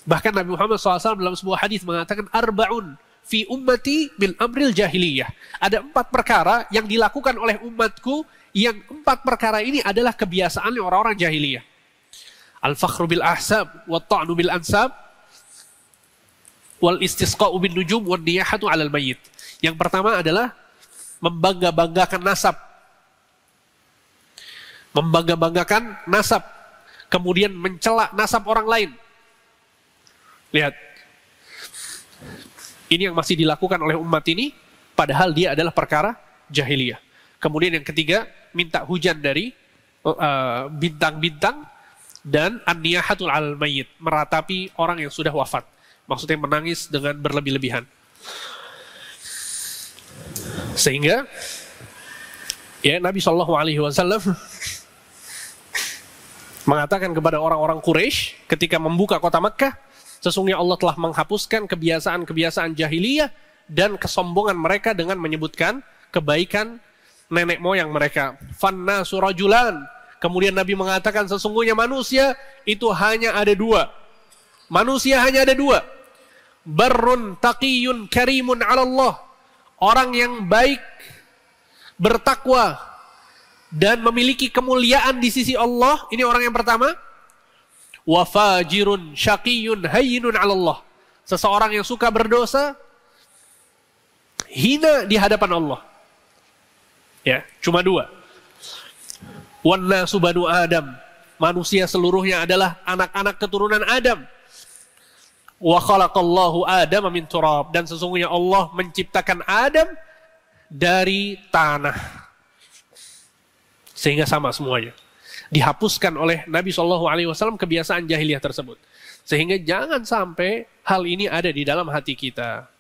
Bahkan Nabi Muhammad SAW dalam sebuah hadis mengatakan arba'un fi ummati bil amril jahiliyah. Ada 4 perkara yang dilakukan oleh umatku, yang 4 perkara ini adalah kebiasaan orang-orang jahiliyah. Al-fakhru bil ahsab, wa ta'nu bil ansab, wal istisqa'u bin nujum, wa niyahatu 'alal mayyit. Yang pertama adalah membangga-banggakan nasab. Membangga-banggakan nasab, kemudian mencela nasab orang lain. Lihat, ini yang masih dilakukan oleh umat ini, padahal dia adalah perkara jahiliyah. Kemudian yang ketiga, minta hujan dari bintang-bintang, dan an-niyahatul 'alal mayyit, meratapi orang yang sudah wafat. Maksudnya menangis dengan berlebih-lebihan. Sehingga ya Nabi Shallallahu Alaihi Wasallam mengatakan kepada orang-orang Quraisy ketika membuka kota Mekkah, sesungguhnya Allah telah menghapuskan kebiasaan-kebiasaan jahiliyah dan kesombongan mereka dengan menyebutkan kebaikan nenek moyang mereka. Fannasu rajulan. Kemudian Nabi mengatakan sesungguhnya manusia itu hanya ada 2. Manusia hanya ada 2. Barrun taqiyun karimun 'ala Allah. Orang yang baik, bertakwa, dan memiliki kemuliaan di sisi Allah. Ini orang yang pertama. Wa fajirun syaqiyun hayyinun 'ala Allah. Seseorang yang suka berdosa, hina di hadapan Allah. Ya, cuma 2. Wan nasu banu Adam. Manusia seluruhnya adalah anak-anak keturunan Adam. Wa khalaqallahu Adama min turab. Dan sesungguhnya Allah menciptakan Adam dari tanah. Sehingga sama semuanya. Dihapuskan oleh Nabi SAW kebiasaan jahiliyah tersebut. Sehingga jangan sampai hal ini ada di dalam hati kita.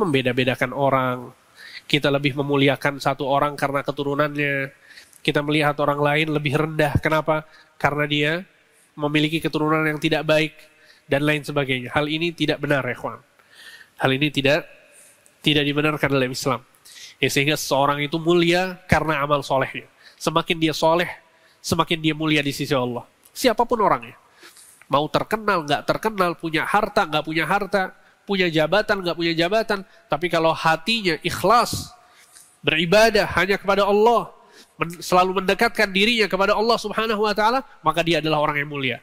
Membeda-bedakan orang. Kita lebih memuliakan satu orang karena keturunannya. Kita melihat orang lain lebih rendah. Kenapa? Karena dia memiliki keturunan yang tidak baik. Dan lain sebagainya. Hal ini tidak benar, ya kawan. Hal ini tidak dibenarkan dalam Islam. Ya, sehingga seseorang itu mulia karena amal solehnya. Semakin dia soleh, semakin dia mulia di sisi Allah. Siapapun orangnya. Mau terkenal, nggak terkenal, punya harta, nggak punya harta, punya jabatan, nggak punya jabatan. Tapi kalau hatinya ikhlas, beribadah hanya kepada Allah, selalu mendekatkan dirinya kepada Allah Subhanahu wa Ta'ala, maka dia adalah orang yang mulia.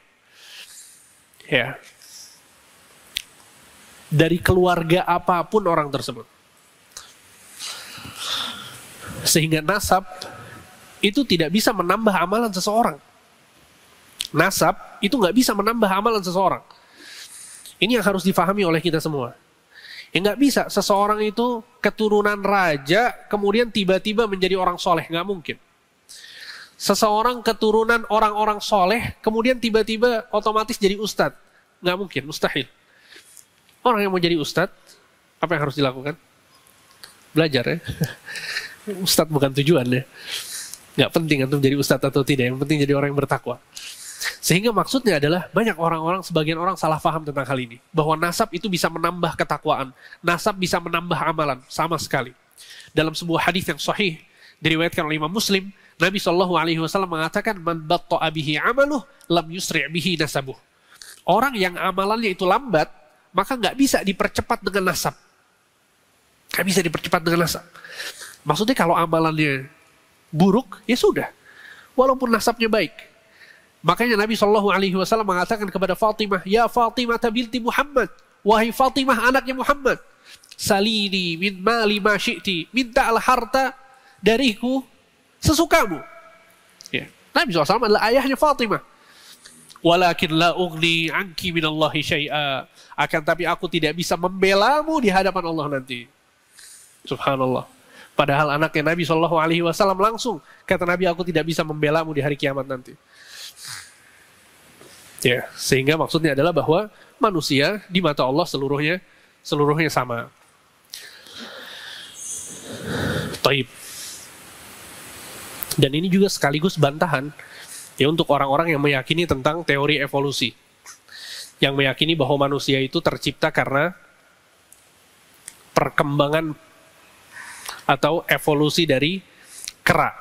Ya. Dari keluarga apapun orang tersebut. Sehingga nasab itu tidak bisa menambah amalan seseorang. Nasab itu nggak bisa menambah amalan seseorang. Ini yang harus difahami oleh kita semua. Ya nggak bisa seseorang itu keturunan raja kemudian tiba-tiba menjadi orang soleh, nggak mungkin. Seseorang keturunan orang-orang soleh kemudian tiba-tiba otomatis jadi ustadz, nggak mungkin, mustahil. Orang yang mau jadi ustadz, apa yang harus dilakukan? Belajar ya. Ustadz bukan tujuan ya. Nggak penting untuk jadi ustadz atau tidak, yang penting jadi orang yang bertakwa. Sehingga maksudnya adalah banyak orang-orang, sebagian orang salah paham tentang hal ini. Bahwa nasab itu bisa menambah ketakwaan. Nasab bisa menambah amalan. Sama sekali. Dalam sebuah hadis yang sahih, diriwayatkan oleh Imam Muslim, Nabi SAW mengatakan, Man batta'a bihi amaluh, lam yusri' bihi nasabuh. Orang yang amalannya itu lambat, maka nggak bisa dipercepat dengan nasab. Nggak bisa dipercepat dengan nasab. Maksudnya kalau amalannya buruk, ya sudah. Walaupun nasabnya baik. Makanya Nabi SAW mengatakan kepada Fatimah, Ya Fatimah binti Muhammad, wahai Fatimah anaknya Muhammad, salini min mali ma syi'ti, mintalah harta dariku sesukamu. Ya. Nabi SAW adalah ayahnya Fatimah. Walakin la ugni anki minallahi syai'a, akan tapi aku tidak bisa membelamu di hadapan Allah nanti. Subhanallah. Padahal anaknya Nabi SAW langsung kata Nabi, aku tidak bisa membelamu di hari kiamat nanti. Ya, sehingga maksudnya adalah bahwa manusia di mata Allah seluruhnya sama. Taib. Dan ini juga sekaligus bantahan ya untuk orang-orang yang meyakini tentang teori evolusi. Yang meyakini bahwa manusia itu tercipta karena perkembangan atau evolusi dari kera.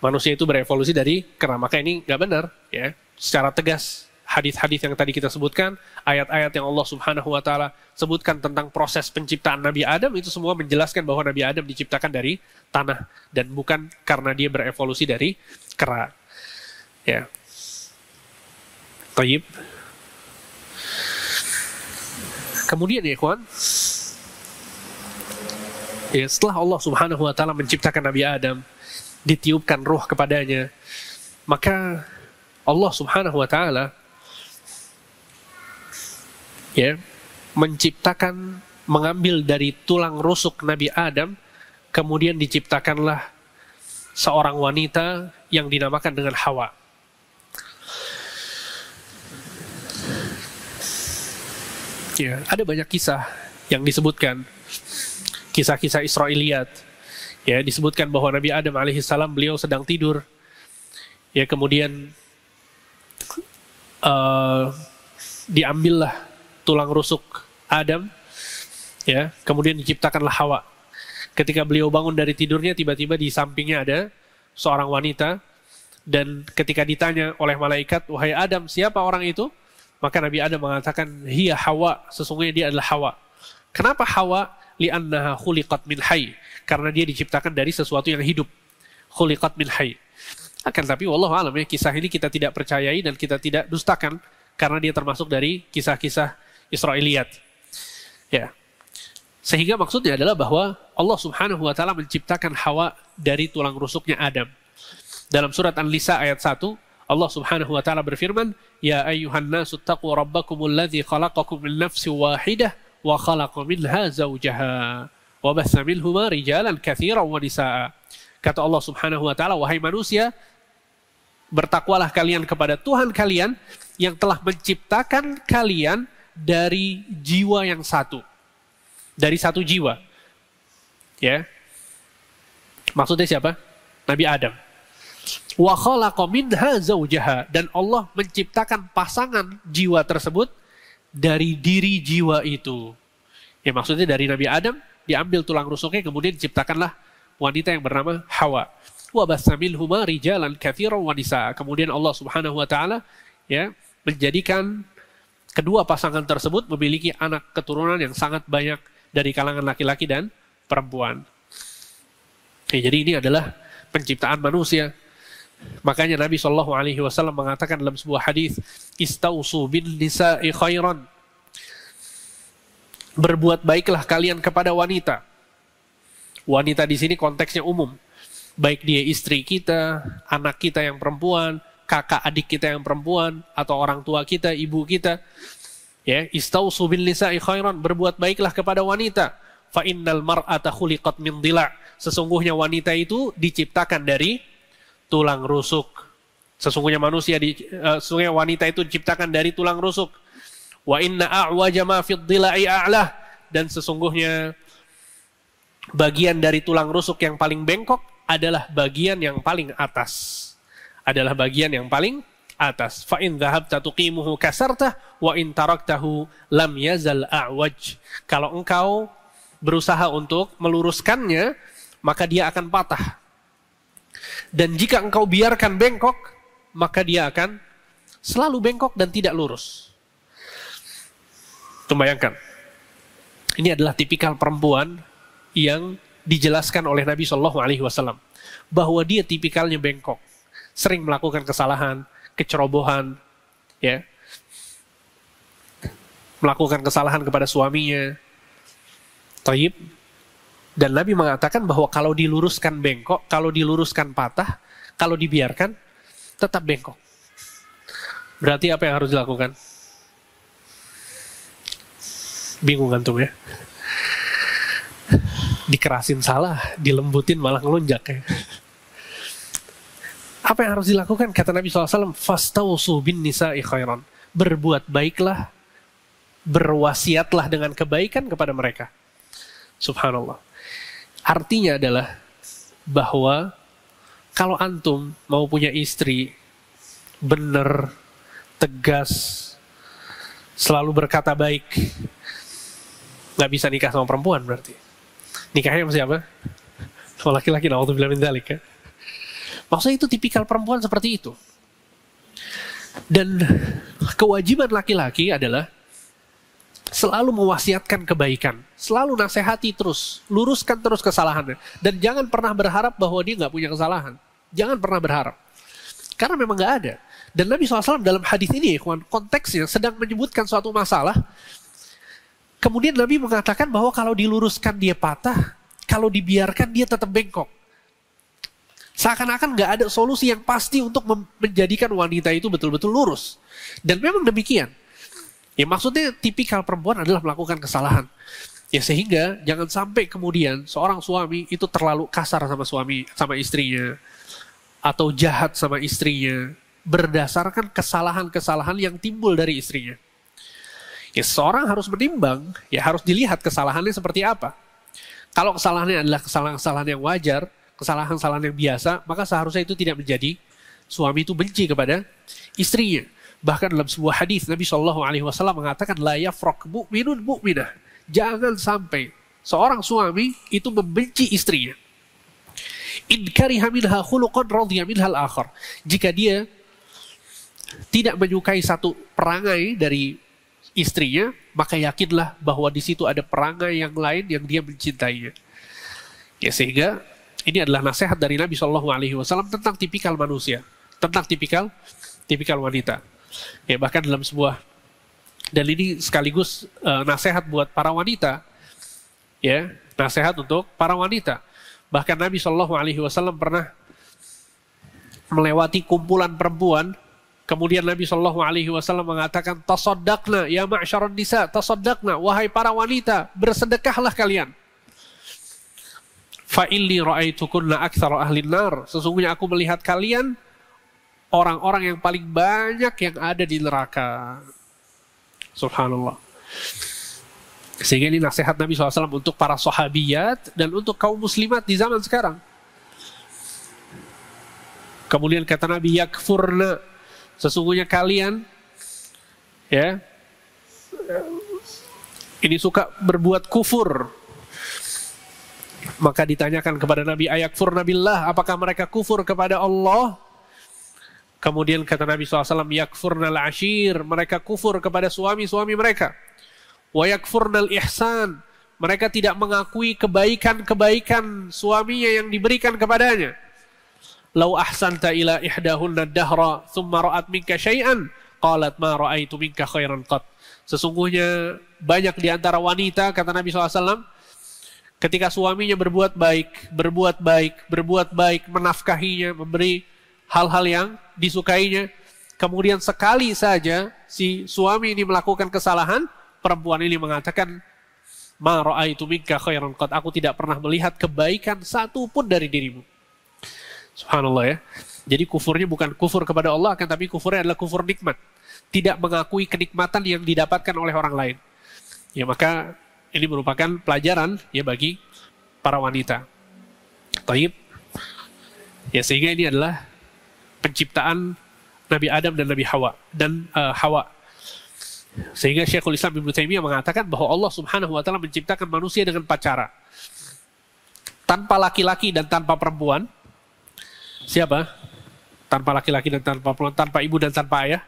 Manusia itu berevolusi dari kera. Maka ini nggak benar ya, secara tegas. Hadis-hadis yang tadi kita sebutkan, ayat-ayat yang Allah Subhanahu wa Ta'ala sebutkan tentang proses penciptaan Nabi Adam, itu semua menjelaskan bahwa Nabi Adam diciptakan dari tanah dan bukan karena dia berevolusi dari kera. Ya. Taib. Kemudian ya ikhwan, ya, setelah Allah Subhanahu wa Ta'ala menciptakan Nabi Adam, ditiupkan ruh kepadanya, maka Allah Subhanahu wa Ta'ala ya menciptakan, mengambil dari tulang rusuk Nabi Adam, kemudian diciptakanlah seorang wanita yang dinamakan dengan Hawa. Ya, ada banyak kisah yang disebutkan, kisah-kisah Israiliyat. Ya, disebutkan bahwa Nabi Adam alaihissalam beliau sedang tidur. Ya, kemudian diambillah tulang rusuk Adam, ya, kemudian diciptakanlah Hawa. Ketika beliau bangun dari tidurnya, tiba-tiba di sampingnya ada seorang wanita, dan ketika ditanya oleh malaikat, wahai Adam, siapa orang itu? Maka Nabi Adam mengatakan, hiya Hawa, sesungguhnya dia adalah Hawa. Kenapa Hawa? Li'annaha khuliqat min hayy, karena dia diciptakan dari sesuatu yang hidup. Khuliqat min hayy. Akan tapi wallahu a'lam ya, kisah ini kita tidak percayai dan kita tidak dustakan, karena dia termasuk dari kisah-kisah Israiliyat. Ya. Sehingga maksudnya adalah bahwa Allah Subhanahu wa Ta'ala menciptakan Hawa dari tulang rusuknya Adam. Dalam surat An-Nisa ayat 1, Allah Subhanahu wa Ta'ala berfirman, Ya ayyuhan nasu taqu rabbakumul ladzi khalaqakum min nafsin wahidah wa khalaqa minha zawjaha wa batha minhuma rijalan katsiran wa nisaa. Kata Allah Subhanahu wa Ta'ala, wahai manusia, bertakwalah kalian kepada Tuhan kalian yang telah menciptakan kalian dari jiwa yang satu. Dari satu jiwa. Ya. Maksudnya siapa? Nabi Adam. Wa khalaqa minha zawjaha, dan Allah menciptakan pasangan jiwa tersebut dari diri jiwa itu. Ya, maksudnya dari Nabi Adam diambil tulang rusuknya, kemudian diciptakanlah wanita yang bernama Hawa. Wa bassa minhuma rijalan katsiran wa nisaa. Kemudian Allah Subhanahu wa Ta'ala ya menjadikan kedua pasangan tersebut memiliki anak keturunan yang sangat banyak dari kalangan laki-laki dan perempuan. Ya, jadi ini adalah penciptaan manusia. Makanya Nabi SAW mengatakan dalam sebuah hadis, Istausu bin nisa'i khairan. Berbuat baiklah kalian kepada wanita. Wanita di sini konteksnya umum. Baik dia istri kita, anak kita yang perempuan, kakak adik kita yang perempuan, atau orang tua kita, ibu kita. Ya, istausu bin nisa'i khairan, berbuat baiklah kepada wanita. Fa innal mar'ata khuliqat min dhila'. Sesungguhnya wanita itu diciptakan dari tulang rusuk. Sesungguhnya wanita itu diciptakan dari tulang rusuk. Wa inna a'waja ma fid dhila'i a'lah, dan sesungguhnya bagian dari tulang rusuk yang paling bengkok adalah bagian yang paling atas. Adalah bagian yang paling atas. Fa in dhahabta tuqimuhu kasartah wa in taraktahu lam yazal a'waj. Kalau engkau berusaha untuk meluruskannya, maka dia akan patah. Dan jika engkau biarkan bengkok, maka dia akan selalu bengkok dan tidak lurus. Bayangkan, ini adalah tipikal perempuan yang dijelaskan oleh Nabi Shallallahu Alaihi Wasallam bahwa dia tipikalnya bengkok, sering melakukan kesalahan, kecerobohan, ya, melakukan kesalahan kepada suaminya. Taib. Dan Nabi mengatakan bahwa kalau diluruskan bengkok, kalau diluruskan patah, kalau dibiarkan tetap bengkok. Berarti apa yang harus dilakukan? Bingung antum ya? Dikerasin salah, dilembutin malah ngelunjak ya. Apa yang harus dilakukan? Kata Nabi SAW, fastausu bin nisa'i khairan. Berbuat baiklah, berwasiatlah dengan kebaikan kepada mereka. Subhanallah. Artinya adalah bahwa kalau antum mau punya istri benar, tegas, selalu berkata baik, nggak bisa nikah sama perempuan berarti. Nikahnya sama siapa? Sama laki-laki, na'udzubillah min dzalik ya. Maksudnya itu tipikal perempuan seperti itu. Dan kewajiban laki-laki adalah selalu mewasiatkan kebaikan, selalu nasihati terus, luruskan terus kesalahannya, dan jangan pernah berharap bahwa dia nggak punya kesalahan. Jangan pernah berharap, karena memang nggak ada. Dan Nabi SAW dalam hadis ini, konteksnya sedang menyebutkan suatu masalah. Kemudian Nabi mengatakan bahwa kalau diluruskan dia patah, kalau dibiarkan dia tetap bengkok. Seakan-akan nggak ada solusi yang pasti untuk menjadikan wanita itu betul-betul lurus. Dan memang demikian. Ya maksudnya tipikal perempuan adalah melakukan kesalahan. Ya sehingga jangan sampai kemudian seorang suami itu terlalu kasar sama istrinya, atau jahat sama istrinya berdasarkan kesalahan-kesalahan yang timbul dari istrinya. Ya seorang harus menimbang, ya harus dilihat kesalahannya seperti apa. Kalau kesalahannya adalah kesalahan-kesalahan yang wajar, kesalahan-kesalahan yang biasa, maka seharusnya itu tidak menjadi suami itu benci kepada istrinya. Bahkan dalam sebuah hadis Nabi Shallallahu Alaihi Wasallam mengatakan la yafraq mu'minun mu'minah. Jangan sampai seorang suami itu membenci istrinya. In kariha minha khuluqan radhiya minha al-akhar. Jika dia tidak menyukai satu perangai dari istrinya, maka yakinlah bahwa di situ ada perangai yang lain yang dia mencintainya. Ya sehingga ini adalah nasihat dari Nabi Shallallahu Alaihi Wasallam tentang tipikal manusia, tentang tipikal wanita. Ya bahkan dalam sebuah, dan ini sekaligus nasihat buat para wanita, ya nasihat untuk para wanita. Bahkan Nabi Shallallahu Alaihi Wasallam pernah melewati kumpulan perempuan, kemudian Nabi Shallallahu Alaihi Wasallam mengatakan tasaddaqna ya ma'syaron nisa, tasaddaqna wahai para wanita, bersedekahlah kalian. Fa illi ra'aitukunna aktsara ahlin nar, sesungguhnya aku melihat kalian orang-orang yang paling banyak yang ada di neraka. Subhanallah. Sehingga ini nasihat Nabi SAW untuk para sahabiyat dan untuk kaum muslimat di zaman sekarang. Kemudian kata Nabi, yakfurna, sesungguhnya kalian ya ini suka berbuat kufur. Maka ditanyakan kepada Nabi, ayakfurna billah, apakah mereka kufur kepada Allah? Kemudian kata Nabi SAW, yakfurnal ashir, mereka kufur kepada suami-suami mereka. Wa yakfurnal ihsan, mereka tidak mengakui kebaikan-kebaikan suaminya yang diberikan kepadanya. Lau ahsanta ila ihdahunna dahra, thumma ra'at minka syai'an, qalat ma ra'aitu minka khairan qat. Sesungguhnya banyak di antara wanita, kata Nabi SAW, ketika suaminya berbuat baik, menafkahinya, memberi hal-hal yang disukainya, kemudian sekali saja si suami ini melakukan kesalahan, perempuan ini mengatakan, ma ra'aitu minka khairan qad, aku tidak pernah melihat kebaikan satu pun dari dirimu. Subhanallah ya. Jadi kufurnya bukan kufur kepada Allah, akan tapi kufurnya adalah kufur nikmat. Tidak mengakui kenikmatan yang didapatkan oleh orang lain. Ya, maka ini merupakan pelajaran ya bagi para wanita. Taib. Ya, sehingga ini adalah penciptaan Nabi Adam dan Nabi Hawa Hawa. Sehingga Syekhul Islam Ibnu Taimiyah mengatakan bahwa Allah Subhanahu wa taala menciptakan manusia dengan 4 cara. Tanpa laki-laki dan tanpa perempuan. Siapa? Tanpa laki-laki dan tanpa perempuan, tanpa ibu dan tanpa ayah.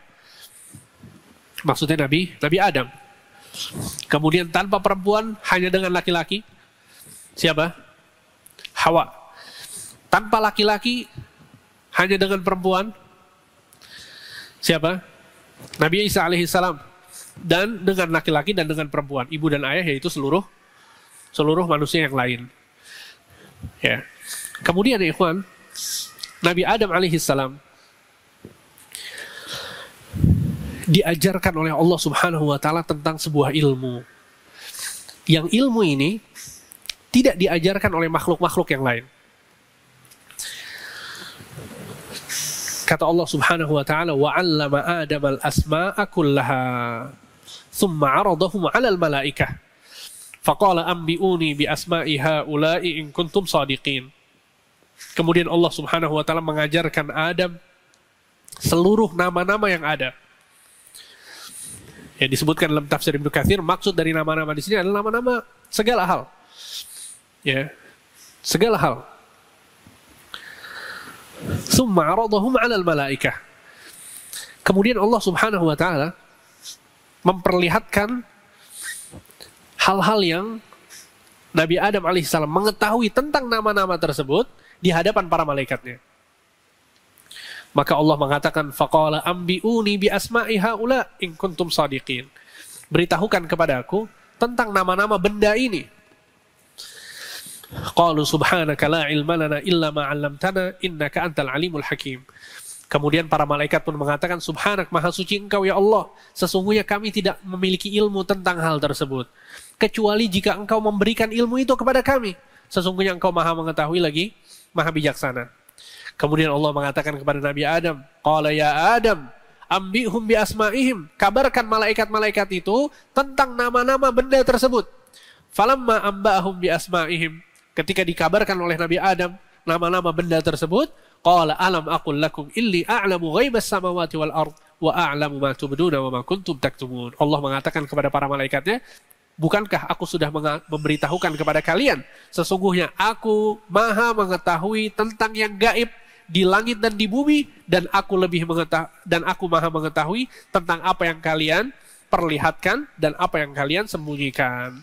Maksudnya Nabi Adam. Kemudian tanpa perempuan, hanya dengan laki-laki. Siapa? Hawa. Tanpa laki-laki, hanya dengan perempuan. Siapa? Nabi Isa alaihissalam. Dan dengan laki-laki dan dengan perempuan, ibu dan ayah, yaitu seluruh manusia yang lain. Ya. Kemudian ya ikhwan, Nabi Adam alaihissalam diajarkan oleh Allah Subhanahu wa taala tentang sebuah ilmu. Yang ilmu ini tidak diajarkan oleh makhluk-makhluk yang lain. Kata Allah Subhanahu wa taala, wa 'allama Adama al-asma'a kullaha thumma 'aradahum 'ala al-malaikah faqala anbi'uni bi asma'i haula'i in kuntum shadiqin. Kemudian Allah Subhanahu wa taala mengajarkan Adam seluruh nama-nama yang ada. Yang disebutkan dalam tafsir Ibnu Katsir, maksud dari nama-nama di sini adalah nama-nama segala hal. Ya. Segala hal. Summa 'aradahum 'alal malaikah. Kemudian Allah Subhanahu wa taala memperlihatkan hal-hal yang Nabi Adam alaihissalam mengetahui tentang nama-nama tersebut di hadapan para malaikatnya. Maka Allah mengatakan, faqala ambi'uni bi asma'i haula in kuntum shadiqin. Beritahukan kepadaku tentang nama-nama benda ini. Qalu subhanaka la ilma lana illa ma 'allamtana innaka antal alimul hakim. Kemudian para malaikat pun mengatakan, subhanak, maha suci engkau ya Allah, sesungguhnya kami tidak memiliki ilmu tentang hal tersebut, kecuali jika engkau memberikan ilmu itu kepada kami. Sesungguhnya engkau maha mengetahui lagi, maha bijaksana. Kemudian Allah mengatakan kepada Nabi Adam, qala ya Adam, ambihum bi asma'ihim, kabarkan malaikat-malaikat itu tentang nama-nama benda tersebut. Falamma amba'ahum bi asma'ihim, ketika dikabarkan oleh Nabi Adam nama-nama benda tersebut, qala alam aqul lakum illi a'lamu ghaibas samawati wal ard wa a'lamu ma tubduna wa ma kuntum taktumun. Allah mengatakan kepada para malaikatnya, bukankah aku sudah memberitahukan kepada kalian, sesungguhnya aku maha mengetahui tentang yang gaib di langit dan di bumi, dan aku maha mengetahui tentang apa yang kalian perlihatkan dan apa yang kalian sembunyikan.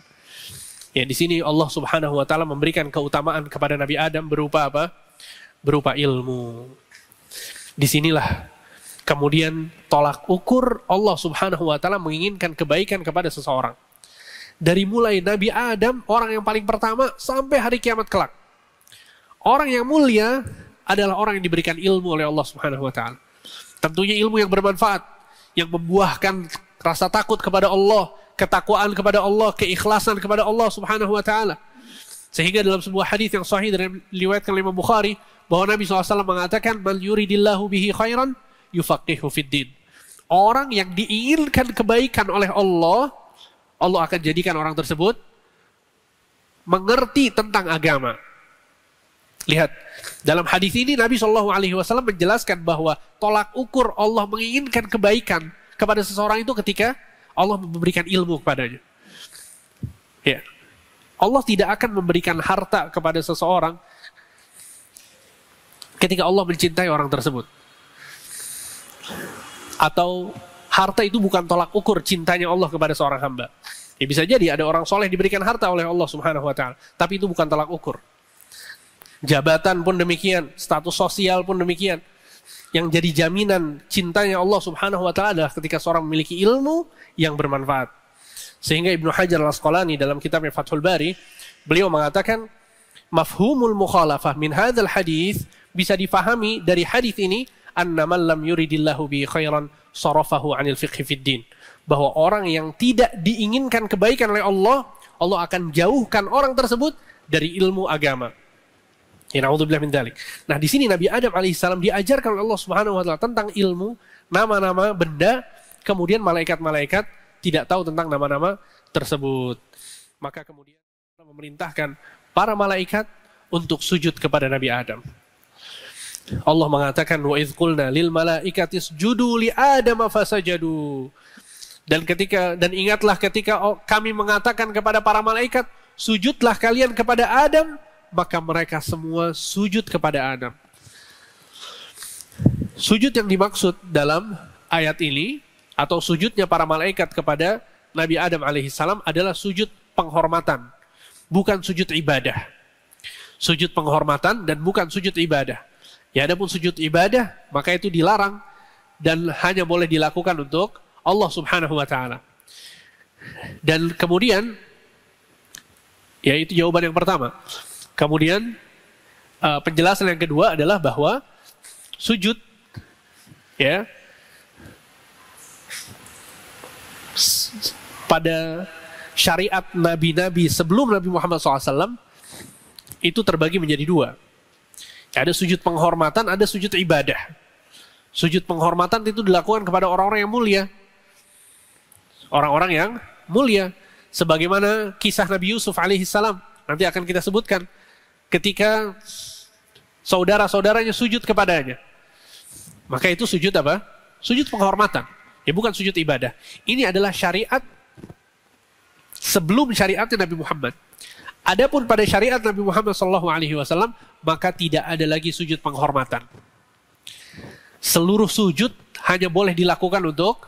Ya, di sini Allah Subhanahu wa taala memberikan keutamaan kepada Nabi Adam berupa apa? Berupa ilmu. Disinilah kemudian tolak ukur Allah Subhanahu wa taala menginginkan kebaikan kepada seseorang. Dari mulai Nabi Adam, orang yang paling pertama, sampai hari kiamat kelak. Orang yang mulia adalah orang yang diberikan ilmu oleh Allah Subhanahu wa taala. Tentunya ilmu yang bermanfaat, yang membuahkan rasa takut kepada Allah, ketakwaan kepada Allah, keikhlasan kepada Allah Subhanahu wa taala. Sehingga dalam sebuah hadis yang sahih dari riwayatkan Imam Bukhari, bahwa Nabi SAW mengatakan, "Man yuridillahu bihi khairan yufaqihu fiddin." Orang yang diinginkan kebaikan oleh Allah, Allah akan jadikan orang tersebut mengerti tentang agama. Lihat, dalam hadis ini Nabi SAW menjelaskan bahwa tolak ukur Allah menginginkan kebaikan kepada seseorang itu ketika Allah memberikan ilmu kepadanya. Ya. Allah tidak akan memberikan harta kepada seseorang ketika Allah mencintai orang tersebut. Atau harta itu bukan tolak ukur cintanya Allah kepada seorang hamba. Ya, bisa jadi ada orang soleh diberikan harta oleh Allah Subhanahu wa taala, tapi itu bukan tolak ukur. Jabatan pun demikian, status sosial pun demikian. Yang jadi jaminan cintanya Allah Subhanahu wa taala adalah ketika seorang memiliki ilmu yang bermanfaat. Sehingga Ibnu Hajar Al-Asqalani dalam kitabnya Fathul Bari, beliau mengatakan, mafhumul mukhalafah min hadzal hadis, bisa difahami dari hadis ini anna man lam yuridillahu bi khairan sarafahu 'anil fiqhi fid din. Bahwa orang yang tidak diinginkan kebaikan oleh Allah, Allah akan jauhkan orang tersebut dari ilmu agama. Ya, na'udzubillah min dzalik. Nah, di sini Nabi Adam alaihissalam diajarkan oleh Allah Subhanahu wa taala tentang ilmu, nama-nama benda, kemudian malaikat-malaikat tidak tahu tentang nama-nama tersebut. Maka kemudian Allah memerintahkan para malaikat untuk sujud kepada Nabi Adam. Allah mengatakan wa idz qulna lil malaikati isjudu li Adam fasajadu. Dan ingatlah ketika kami mengatakan kepada para malaikat, sujudlah kalian kepada Adam, maka mereka semua sujud kepada Adam. Sujud yang dimaksud dalam ayat ini, atau sujudnya para malaikat kepada Nabi Adam alaihissalam adalah sujud penghormatan, bukan sujud ibadah. Sujud penghormatan dan bukan sujud ibadah. Ya, adapun sujud ibadah, maka itu dilarang dan hanya boleh dilakukan untuk Allah Subhanahu wa taala. Dan kemudian, ya itu jawaban yang pertama. Kemudian penjelasan yang kedua adalah bahwa sujud, ya, pada syariat nabi-nabi sebelum Nabi Muhammad SAW itu terbagi menjadi dua. Ada sujud penghormatan, ada sujud ibadah. Sujud penghormatan itu dilakukan kepada orang-orang yang mulia. Orang-orang yang mulia. Sebagaimana kisah Nabi Yusuf alaihissalam. Nanti akan kita sebutkan. Ketika saudara-saudaranya sujud kepadanya. Maka itu sujud apa? Sujud penghormatan. Ya, bukan sujud ibadah. Ini adalah syariat sebelum syariatnya Nabi Muhammad. Adapun pada syariat Nabi Muhammad SAW, maka tidak ada lagi sujud penghormatan. Seluruh sujud hanya boleh dilakukan untuk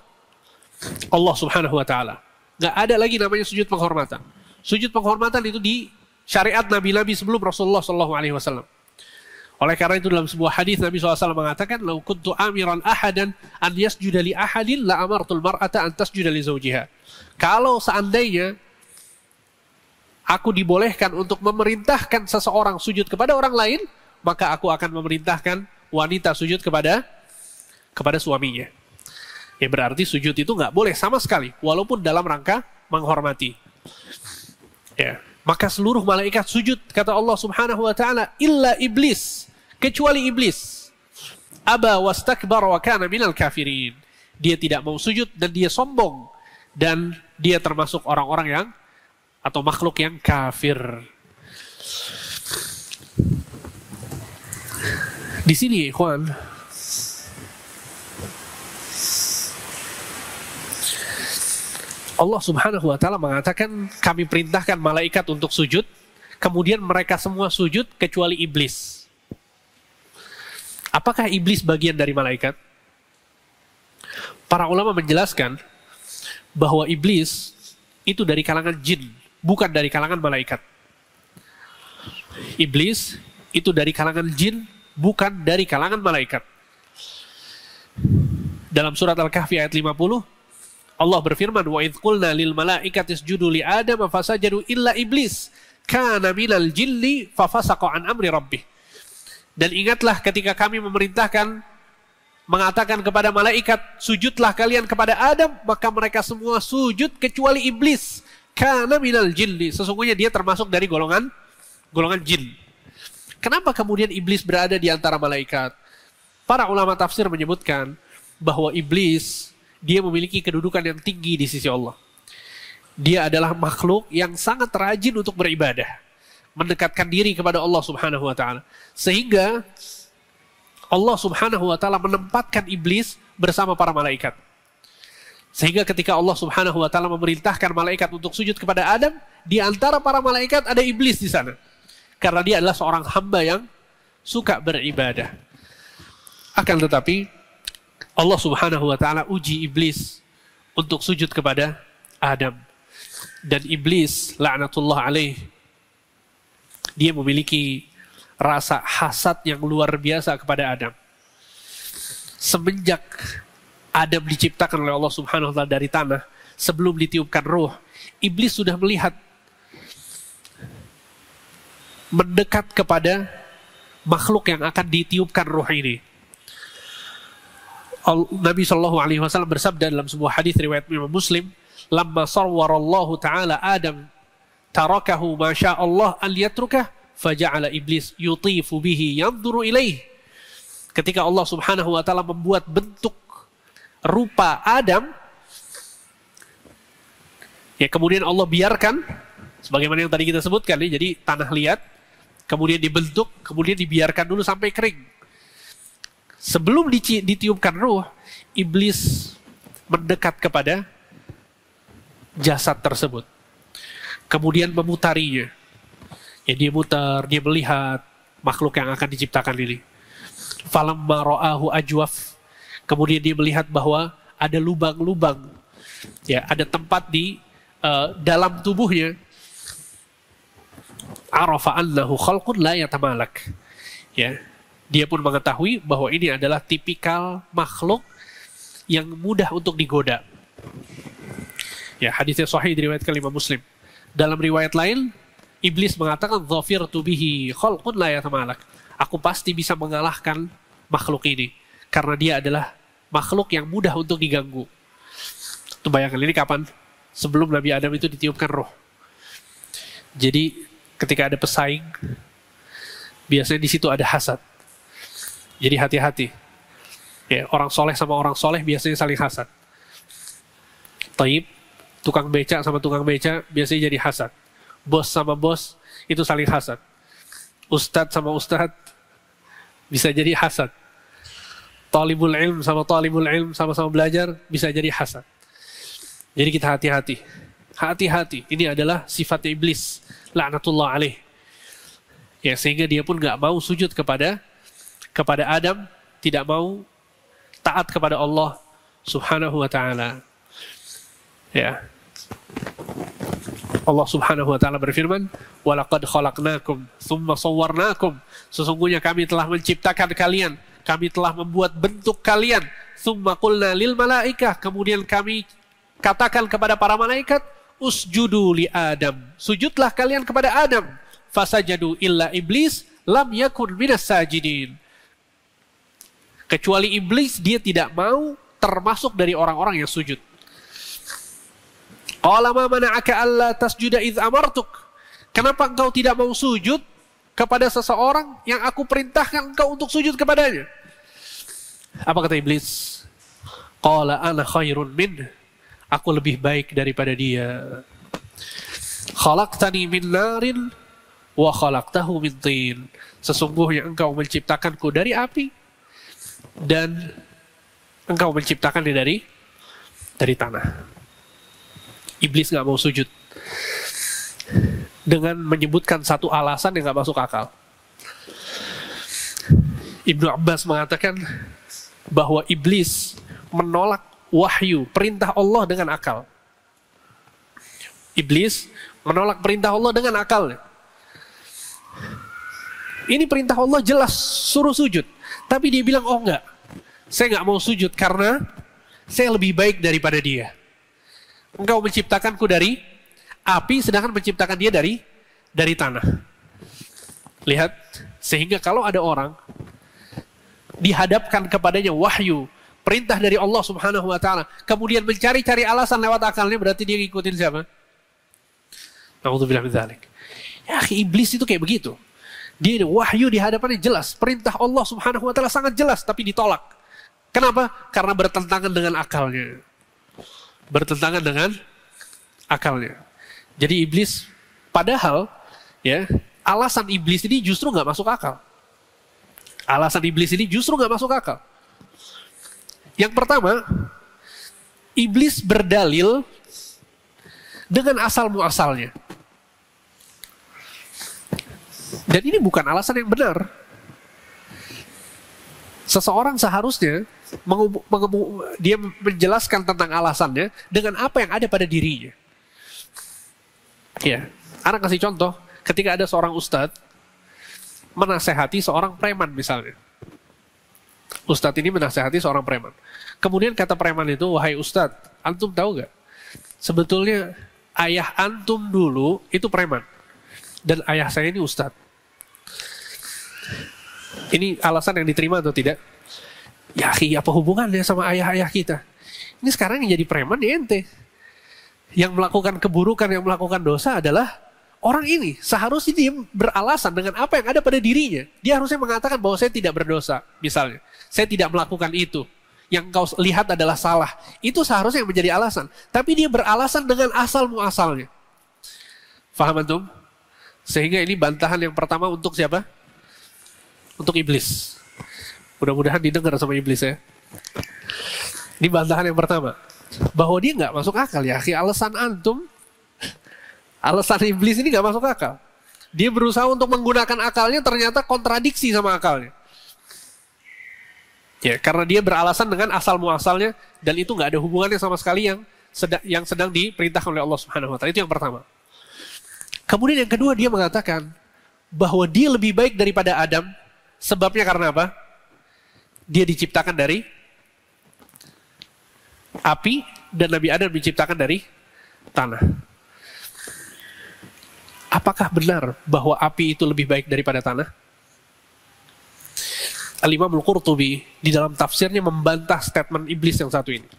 Allah Subhanahu wa taala. Nggak ada lagi namanya sujud penghormatan. Sujud penghormatan itu di syariat nabi-nabi sebelum Rasulullah SAW. Oleh karena itu dalam sebuah hadis Nabi SAW mengatakan, "Lau kuntu amiran ahadan an yasjuda li ahadin la amartul mar'ata an tasjuda li zawjiha." Kalau seandainya aku dibolehkan untuk memerintahkan seseorang sujud kepada orang lain, maka aku akan memerintahkan wanita sujud kepada suaminya. Ya, berarti sujud itu nggak boleh sama sekali, walaupun dalam rangka menghormati. Ya, maka seluruh malaikat sujud, kata Allah Subhanahu wa taala, illa iblis, kecuali iblis. Aba wastakbara wa kana minal kafirin. Dia tidak mau sujud dan dia sombong, dan dia termasuk orang-orang yang atau makhluk yang kafir. Di sini, ikhwan, Allah Subhanahu wa taala mengatakan, kami perintahkan malaikat untuk sujud, kemudian mereka semua sujud kecuali iblis. Apakah iblis bagian dari malaikat? Para ulama menjelaskan bahwa iblis itu dari kalangan jin, bukan dari kalangan malaikat. Iblis itu dari kalangan jin, bukan dari kalangan malaikat. Dalam surat Al-Kahfi ayat 50, Allah berfirman, "Wa idz qulna lil malaikati isjudu li Adam fasajadu illa iblis kana minal jinni fafasaqa an amri rabbih." Dan ingatlah ketika kami mengatakan kepada malaikat, sujudlah kalian kepada Adam, maka mereka semua sujud kecuali iblis. Kana minal jinni, sesungguhnya dia termasuk dari golongan jin. Kenapa kemudian iblis berada di antara malaikat? Para ulama tafsir menyebutkan bahwa iblis, dia memiliki kedudukan yang tinggi di sisi Allah. Dia adalah makhluk yang sangat rajin untuk beribadah, mendekatkan diri kepada Allah Subhanahu wa taala. Sehingga Allah Subhanahu wa taala menempatkan iblis bersama para malaikat. Sehingga ketika Allah Subhanahu wa taala memerintahkan malaikat untuk sujud kepada Adam, di antara para malaikat ada iblis di sana. Karena dia adalah seorang hamba yang suka beribadah. Akan tetapi Allah Subhanahu wa taala uji iblis untuk sujud kepada Adam. Dan iblis, laknatullah alaih, dia memiliki rasa hasad yang luar biasa kepada Adam. Semenjak Adam diciptakan oleh Allah Subhanahu wa taala dari tanah, sebelum ditiupkan ruh, iblis sudah melihat mendekat kepada makhluk yang akan ditiupkan ruh ini. Nabi Shallallahu Alaihi Wasallam bersabda dalam sebuah hadis riwayat Imam Muslim, "Lamma sawwarallahu Taala Adam, tarakahu ma syaa Allah an yatrukah, faja'ala iblis yutifu bihi yanzuru ilaih." Ketika Allah Subhanahu Wa Taala membuat bentuk rupa Adam, ya kemudian Allah biarkan, sebagaimana yang tadi kita sebutkan, ya, jadi tanah liat, kemudian dibentuk, kemudian dibiarkan dulu sampai kering. Sebelum ditiupkan ruh, iblis mendekat kepada jasad tersebut. Kemudian memutarinya. Ya, dia mutar, dia melihat makhluk yang akan diciptakan ini. Falamma ra'ahu ajwaf. Kemudian dia melihat bahwa ada lubang-lubang. Ya, ada tempat di dalam tubuhnya. Arafa annahu khalqun la yatamalak. Ya, dia pun mengetahui bahwa ini adalah tipikal makhluk yang mudah untuk digoda. Ya, hadisnya sahih diriwayatkan Imam Muslim. Dalam riwayat lain, iblis mengatakan, "Dhafirtu bihi khalqun la yatamalak." Aku pasti bisa mengalahkan makhluk ini karena dia adalah makhluk yang mudah untuk diganggu. Tuh, bayangkan ini kapan? Sebelum Nabi Adam itu ditiupkan roh. Jadi ketika ada pesaing, biasanya di situ ada hasad. Jadi hati-hati. Ya, orang soleh sama orang soleh biasanya saling hasad. Taib, tukang beca sama tukang beca biasanya jadi hasad. Bos sama bos itu saling hasad. Ustadz sama ustadz bisa jadi hasad. Talibul ilm sama-sama belajar bisa jadi hasad. Jadi kita hati-hati. Hati-hati. Ini adalah sifatnya iblis. La'natullah alaih. Ya, sehingga dia pun gak mau sujud kepada Adam, tidak mau taat kepada Allah Subhanahu wa Ta'ala. Ya. Allah Subhanahu wa Ta'ala berfirman, "Walaqad khalaqnakum tsumma sawwarnakum." Sesungguhnya kami telah menciptakan kalian, kami telah membuat bentuk kalian. Tsumma qulna lil malaikah, kemudian kami katakan kepada para malaikat, "Usjudu li Adam." Sujudlah kalian kepada Adam. Fasajadu illa iblis lam yakun minas sajidin. Kecuali iblis, dia tidak mau termasuk dari orang-orang yang sujud. Qala ma mana'aka alla tasjuda idz amartuk. Kenapa engkau tidak mau sujud kepada seseorang yang aku perintahkan engkau untuk sujud kepadanya? Apa kata iblis? Qala ana khairun min. Aku lebih baik daripada dia. Khalaqtani min narin wa khalaqtahu min tin. Sesungguhnya engkau menciptakanku dari api dan engkau menciptakannya dari tanah. Iblis gak mau sujud dengan menyebutkan satu alasan yang gak masuk akal. Ibnu Abbas mengatakan bahwa iblis menolak wahyu, perintah Allah dengan akal. Iblis menolak perintah Allah dengan akalnya. Ini perintah Allah jelas, suruh sujud. Tapi dia bilang, oh enggak, saya enggak mau sujud karena saya lebih baik daripada dia. Engkau menciptakanku dari api, sedangkan menciptakan dia dari tanah. Lihat, sehingga kalau ada orang dihadapkan kepadanya wahyu, perintah dari Allah Subhanahu wa Ta'ala, kemudian mencari-cari alasan lewat akalnya, berarti dia ngikutin siapa? Na'udzubillah min dzalik. Ya, iblis itu kayak begitu. Dia wahyu di hadapannya jelas, perintah Allah Subhanahu wa Ta'ala sangat jelas, tapi ditolak. Kenapa? Karena bertentangan dengan akalnya. Bertentangan dengan akalnya. Jadi iblis, padahal ya, alasan iblis ini justru nggak masuk akal. Alasan iblis ini justru nggak masuk akal. Yang pertama, iblis berdalil dengan asal muasalnya. Dan ini bukan alasan yang benar. Seseorang seharusnya dia menjelaskan tentang alasannya dengan apa yang ada pada dirinya. Ya, anak kasih contoh, ketika ada seorang ustadz menasehati seorang preman misalnya. Ustadz ini menasehati seorang preman. Kemudian kata preman itu, wahai ustadz, antum tahu gak? Sebetulnya ayah antum dulu itu preman. Dan ayah saya ini ustadz. Ini alasan yang diterima atau tidak? Ya akhi, apa hubungannya sama ayah-ayah kita? Ini sekarang yang jadi preman ya ente. Yang melakukan keburukan, yang melakukan dosa adalah orang ini. Seharusnya dia beralasan dengan apa yang ada pada dirinya. Dia harusnya mengatakan bahwa saya tidak berdosa, misalnya. Saya tidak melakukan itu. Yang kau lihat adalah salah. Itu seharusnya yang menjadi alasan. Tapi dia beralasan dengan asal-muasalnya. Faham antum? Sehingga ini bantahan yang pertama untuk siapa? Untuk iblis. Mudah-mudahan didengar sama iblis ya. Ini bantahan yang pertama. Bahwa dia nggak masuk akal ya. Alasan antum, alasan iblis ini nggak masuk akal. Dia berusaha untuk menggunakan akalnya, ternyata kontradiksi sama akalnya. Ya, karena dia beralasan dengan asal muasalnya, dan itu nggak ada hubungannya sama sekali yang sedang diperintahkan oleh Allah Subhanahu Wa Taala. Itu yang pertama. Kemudian yang kedua, dia mengatakan bahwa dia lebih baik daripada Adam. Sebabnya karena apa? Dia diciptakan dari api dan Nabi Adam diciptakan dari tanah. Apakah benar bahwa api itu lebih baik daripada tanah? Al-Imam Al-Qurtubi di dalam tafsirnya membantah statement iblis yang satu ini.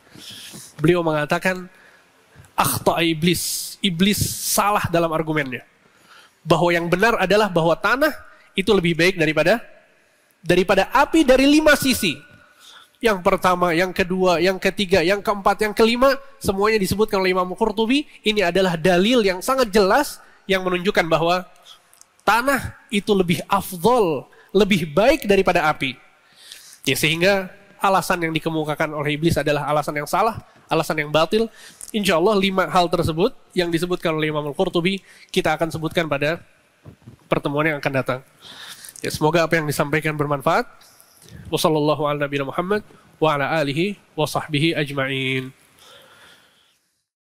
Beliau mengatakan akhta iblis. Iblis salah dalam argumennya. Bahwa yang benar adalah bahwa tanah itu lebih baik daripada api dari 5 sisi. Yang pertama, yang kedua, yang ketiga, yang keempat, yang kelima, semuanya disebutkan oleh Imam Qurtubi. Ini adalah dalil yang sangat jelas yang menunjukkan bahwa tanah itu lebih afdol, lebih baik daripada api. Ya, sehingga alasan yang dikemukakan oleh iblis adalah alasan yang salah, alasan yang batil. Insya Allah 5 hal tersebut yang disebutkan oleh Imam Qurtubi kita akan sebutkan pada pertemuan yang akan datang. Ya, semoga apa yang disampaikan bermanfaat. Wassallallahu ala nabiyina Muhammad wa ala alihi wa sahbihi ajma'in.